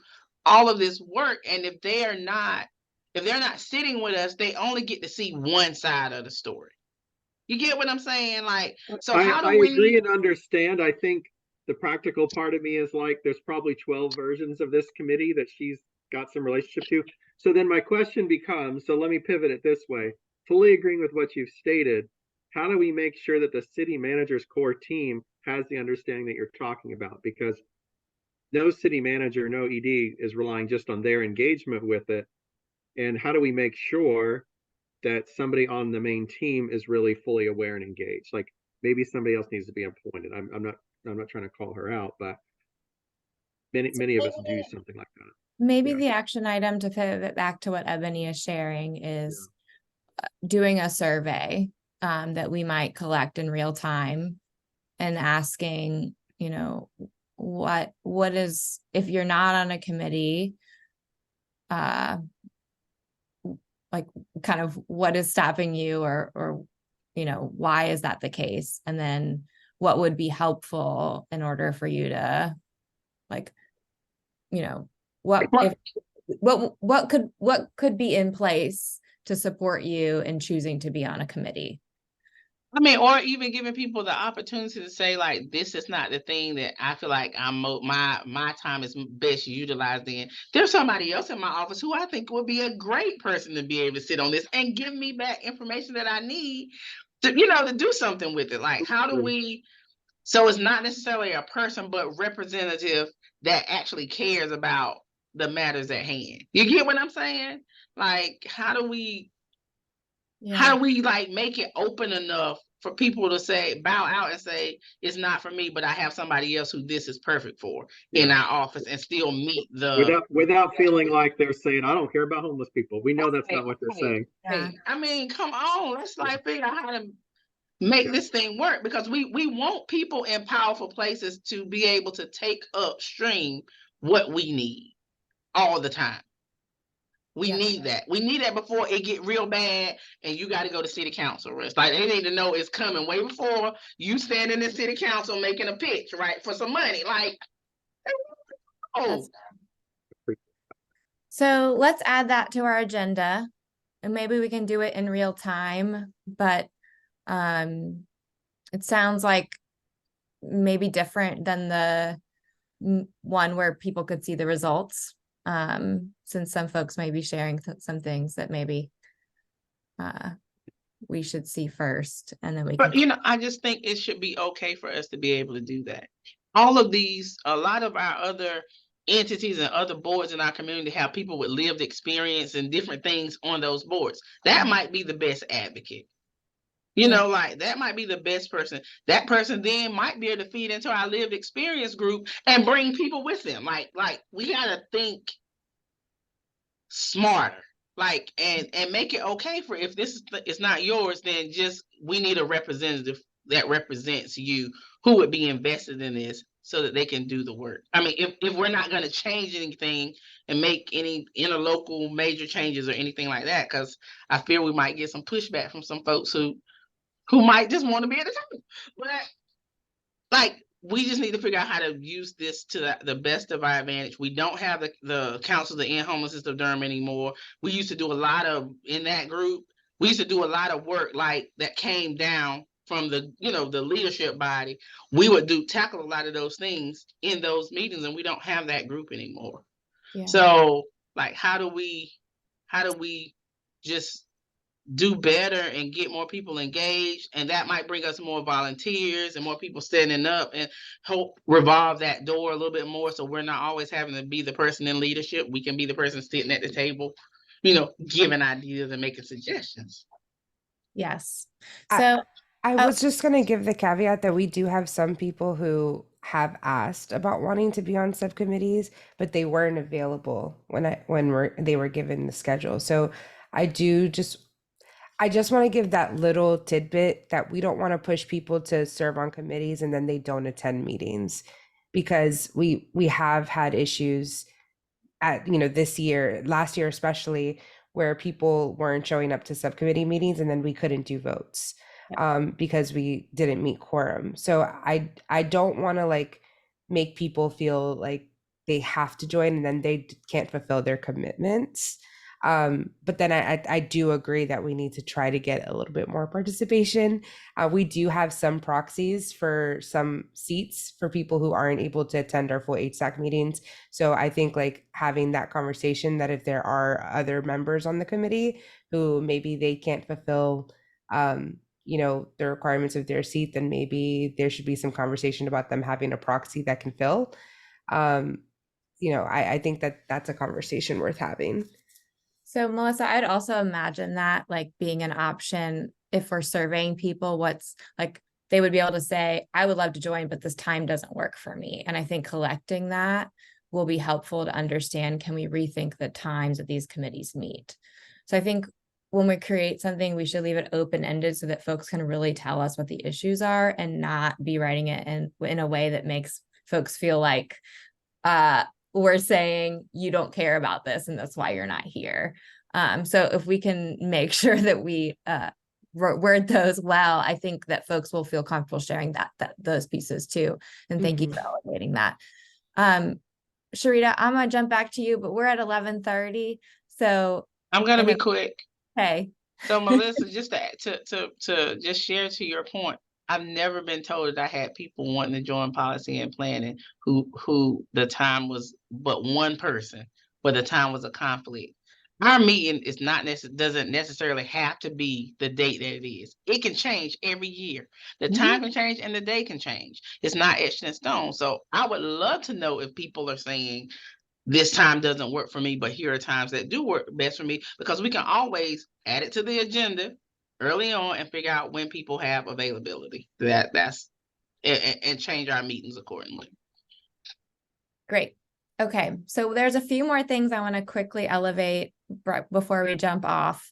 all of this work. And if they're not sitting with us, they only get to see one side of the story. You get what I'm saying? Like, so how I do we agree and understand. I think the practical part of me is like, there's probably 12 versions of this committee that she's got some relationship to. So then my question becomes, so let me pivot it this way. Fully agreeing with what you've stated, how do we make sure that the city manager's core team has the understanding that you're talking about? Because no city manager, no ED is relying just on their engagement with it. And how do we make sure that somebody on the main team is really fully aware and engaged? Like, maybe somebody else needs to be appointed. I'm not trying to call her out, but many of us do something like that. Maybe Yeah. the action item, to pivot back to what Ebony is sharing, is doing a survey that we might collect in real time and asking, what is, if you're not on a committee, like, kind of what is stopping you, or why is that the case? And then what would be helpful in order for you to, like, what could be in place to support you in choosing to be on a committee? I mean, or even giving people the opportunity to say, like, this is not the thing that I feel like my time is best utilized in. There's somebody else in my office who I think would be a great person to be able to sit on this and give me back information that I need to, to do something with it. Like, how do we, so it's not necessarily a person, but representative that actually cares about the matters at hand. You get what I'm saying? Like, how do we like make it open enough for people to say, bow out and say, it's not for me, but I have somebody else who this is perfect for in our office, and still meet the without feeling like they're saying, I don't care about homeless people. We know that's not what they're saying. Yeah. I mean, come on, let's like figure out how to make this thing work, because we want people in powerful places to be able to take upstream what we need all the time. We need that. We need that before it get real bad and you got to go to city council. It's like, they need to know it's coming way before you stand in the city council making a pitch, right, for some money. Like, So let's add that to our agenda, and maybe we can do it in real time, but it sounds like maybe different than the one where people could see the results, since some folks may be sharing some things that maybe we should see first, and then we can. I just think it should be okay for us to be able to do that. All of these, a lot of our other entities and other boards in our community have people with lived experience and different things on those boards. That might be the best advocate. Like, that might be the best person. That person then might be able to feed into our lived experience group and bring people with them. Like we gotta think smarter. Like, and make it okay for, if this is not yours, then just, we need a representative that represents you who would be invested in this so that they can do the work. I mean, if we're not going to change anything and make any interlocal major changes or anything like that, because I fear we might get some pushback from some folks who might just want to be at the table. But like, we just need to figure out how to use this to the best of our advantage. We don't have the Council to End Homelessness of Durham anymore. We used to do a lot of, in that group, we used to do a lot of work like that came down from the, the leadership body. We would tackle a lot of those things in those meetings, and we don't have that group anymore. Yeah. So, like, how do we just do better and get more people engaged? And that might bring us more volunteers and more people standing up, and help revolve that door a little bit more, so we're not always having to be the person in leadership. We can be the person sitting at the table, giving ideas and making suggestions. Yes. So I Oh. was just gonna give the caveat that we do have some people who have asked about wanting to be on subcommittees, but they weren't available when they were given the schedule. So I do just I just want to give that little tidbit that we don't want to push people to serve on committees and then they don't attend meetings, because we have had issues at, this year, last year especially, where people weren't showing up to subcommittee meetings and then we couldn't do votes because we didn't meet quorum. So I don't want to like make people feel like they have to join and then they can't fulfill their commitments. But then I do agree that we need to try to get a little bit more participation. We do have some proxies for some seats for people who aren't able to attend our full HSAC meetings. So I think like having that conversation, that if there are other members on the committee who maybe they can't fulfill, the requirements of their seat, then maybe there should be some conversation about them having a proxy that can fill. I think that that's a conversation worth having. So Melissa, I'd also imagine that like being an option if we're surveying people, what's like, they would be able to say, I would love to join, but this time doesn't work for me. And I think collecting that will be helpful to understand, can we rethink the times that these committees meet? So I think when we create something, we should leave it open-ended so that folks can really tell us what the issues are and not be writing it in a way that makes folks feel like, we're saying you don't care about this and that's why you're not here. So if we can make sure that we word those well, I think that folks will feel comfortable sharing those pieces too. And thank you for elevating that. Sharita, I'm gonna jump back to you, but we're at 11:30. So I'm gonna be quick. Okay. So Melissa, just to just share to your point, I've never been told that I had people wanting to join policy and planning who the time was but one person, but the time was a conflict. Our meeting is not doesn't necessarily have to be the date that it is. It can change every year. The time can change and the day can change. It's not etched in stone. So I would love to know if people are saying this time doesn't work for me, but here are times that do work best for me, because we can always add it to the agenda early on and figure out when people have availability. That's and change our meetings accordingly. Great. Okay, so there's a few more things I want to quickly elevate before we jump off.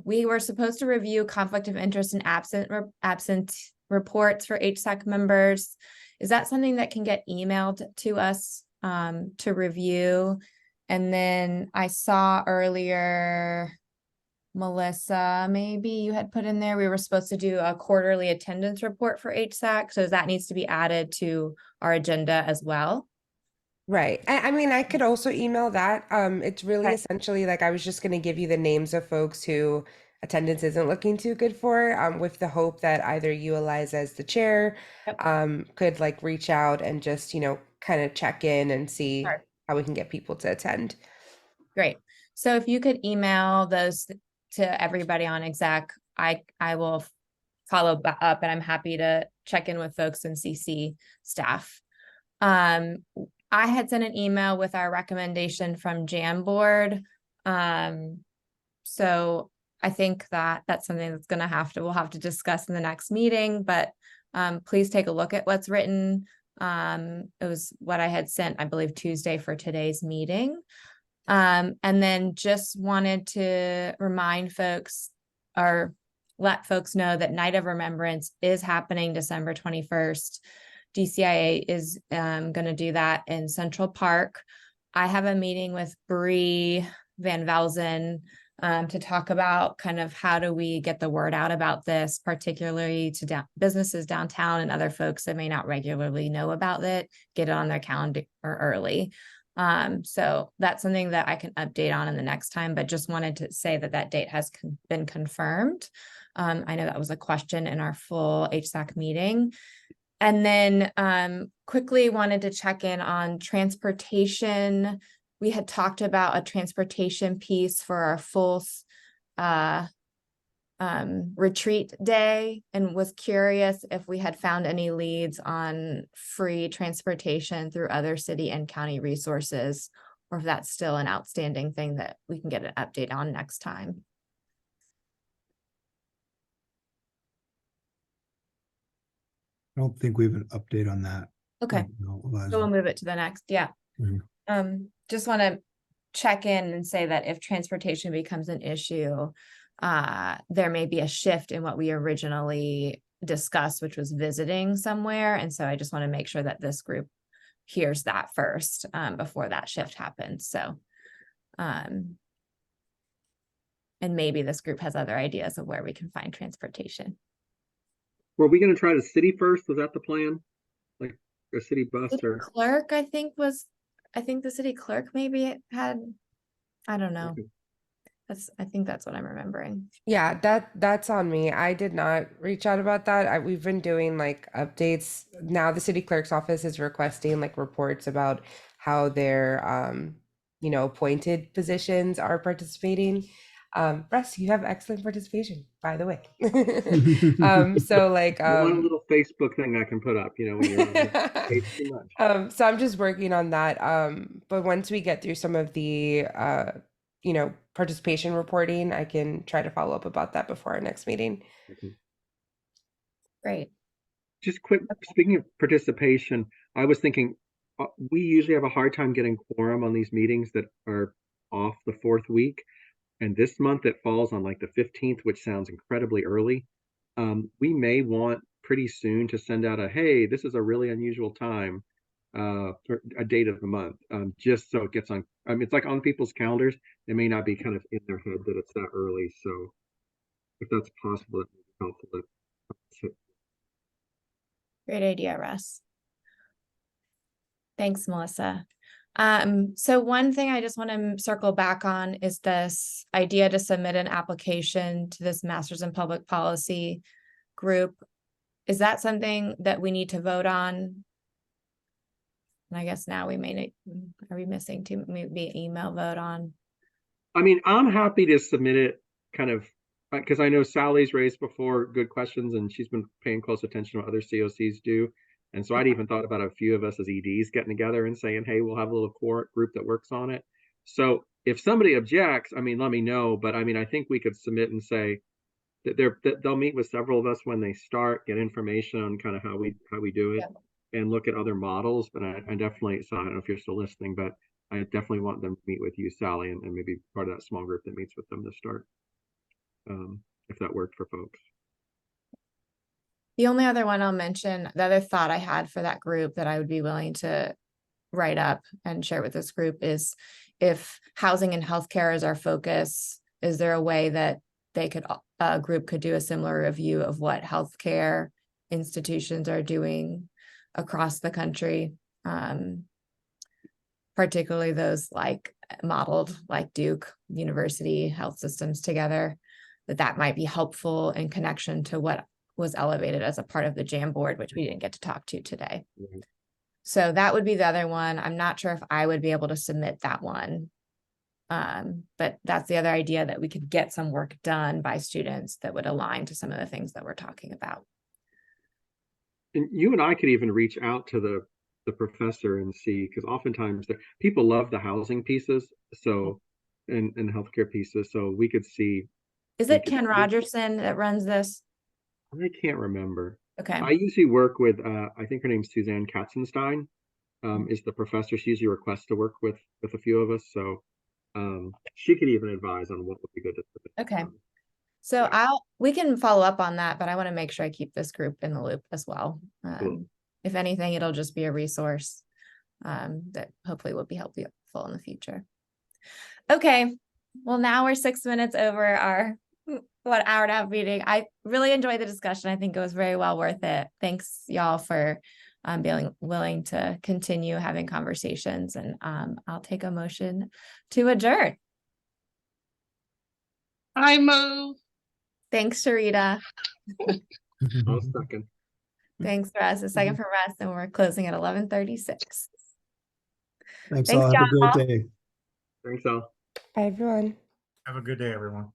We were supposed to review conflict of interest and absent reports for HSAC members. Is that something that can get emailed to us to review? And then I saw earlier, Melissa, maybe you had put in there, we were supposed to do a quarterly attendance report for HSAC. So that needs to be added to our agenda as well. Right. I mean, I could also email that. It's really Okay. essentially like I was just going to give you the names of folks who attendance isn't looking too good for, with the hope that either you, Eliza, as the chair, could like reach out and just, kind of check in and see how we can get people to attend. Great. So if you could email those to everybody on exec, I will follow up, and I'm happy to check in with folks and CC staff. I had sent an email with our recommendation from Jamboard. So I think that that's something that's we'll have to discuss in the next meeting, but please take a look at what's written. It was what I had sent, I believe, Tuesday for today's meeting. And then just wanted to remind folks or let folks know that Night of Remembrance is happening December 21st. DCIA is going to do that in Central Park. I have a meeting with Bree Van Velzen to talk about kind of how do we get the word out about this, particularly to businesses downtown and other folks that may not regularly know about it, get it on their calendar early. So that's something that I can update on in the next time, but just wanted to say that date has been confirmed. I know that was a question in our full HSAC meeting. And then quickly wanted to check in on transportation. We had talked about a transportation piece for our full retreat day, and was curious if we had found any leads on free transportation through other city and county resources, or if that's still an outstanding thing that we can get an update on next time. I don't think we have an update on that. Okay, No, so Eliza. we'll move it to the next, yeah. Just want to check in and say that if transportation becomes an issue, there may be a shift in what we originally discussed, which was visiting somewhere. And so I just want to make sure that this group hears that first, before that shift happens. So, and maybe this group has other ideas of where we can find transportation. Were we going to try the city first? Was that the plan? Like a city bus City or? clerk, I think the city clerk maybe had, I don't know. Okay. I think that's what I'm remembering. Yeah, that's on me. I did not reach out about that. We've been doing like updates. Now the city clerk's office is requesting like reports about how their appointed positions are participating. Russ, you have excellent participation, by the way. So like I want a little Facebook thing I can put up, when you're on there. It's too much. So I'm just working on that. But once we get through some of the participation reporting, I can try to follow up about that before our next meeting. Okay. Great. Just quick, speaking of participation, I was thinking we usually have a hard time getting quorum on these meetings that are off the fourth week. And this month it falls on like the 15th, which sounds incredibly early. We may want pretty soon to send out hey, this is a really unusual time, for a date of the month, just so it gets on. It's like on people's calendars. It may not be kind of in their head that it's that early. So if that's possible, it would be helpful. Great idea, Russ. Thanks, Melissa. So one thing I just want to circle back on is this idea to submit an application to this Masters in Public Policy group. Is that something that we need to vote on? And I guess now we may need, are we missing to maybe email vote on? I'm happy to submit it kind of, because I know Sally's raised before good questions and she's been paying close attention to what other COCs do. And so I'd even thought about a few of us as EDs getting together and saying, hey, we'll have a little core group that works on it. So if somebody objects, let me know. But I think we could submit and say that they'll meet with several of us when they start, get information on kind of how we do it, and look at other models. But I definitely, so I don't know if you're still listening, but I definitely want them to meet with you, Sally, and maybe part of that small group that meets with them to start, if that worked for folks. The only other one I'll mention, the other thought I had for that group that I would be willing to write up and share with this group is, if housing and healthcare is our focus, is there a way that a group could do a similar review of what healthcare institutions are doing across the country, particularly those like modeled like Duke University health systems together, that might be helpful in connection to what was elevated as a part of the JAM board, which we didn't get to talk to today. Mm-hmm. So that would be the other one. I'm not sure if I would be able to submit that one. But that's the other idea, that we could get some work done by students that would align to some of the things that we're talking about. And you and I could even reach out to the professor and see, because oftentimes people love the housing pieces, so and healthcare pieces. So we could see. Is it Ken Rogerson that runs this? I can't remember. Okay. I usually work with I think her name's Suzanne Katzenstein, is the professor. She usually requests to work with a few of us. So she could even advise on what would be good to submit. Okay. So we can follow up on that, but I want to make sure I keep this group in the loop as well. Cool. If anything, it'll just be a resource that hopefully will be helpful in the future. Okay. Well, now we're 6 minutes over our 1 hour and a half meeting. I really enjoyed the discussion. I think it was very well worth it. Thanks y'all for being willing to continue having conversations, and I'll take a motion to adjourn. I move. Thanks, Sharita. I'll second. Thanks, Russ. A second for Russ, and we're closing at 11:36. Thanks all. Have a great day. Thanks all. Bye, everyone. Have a good day, everyone.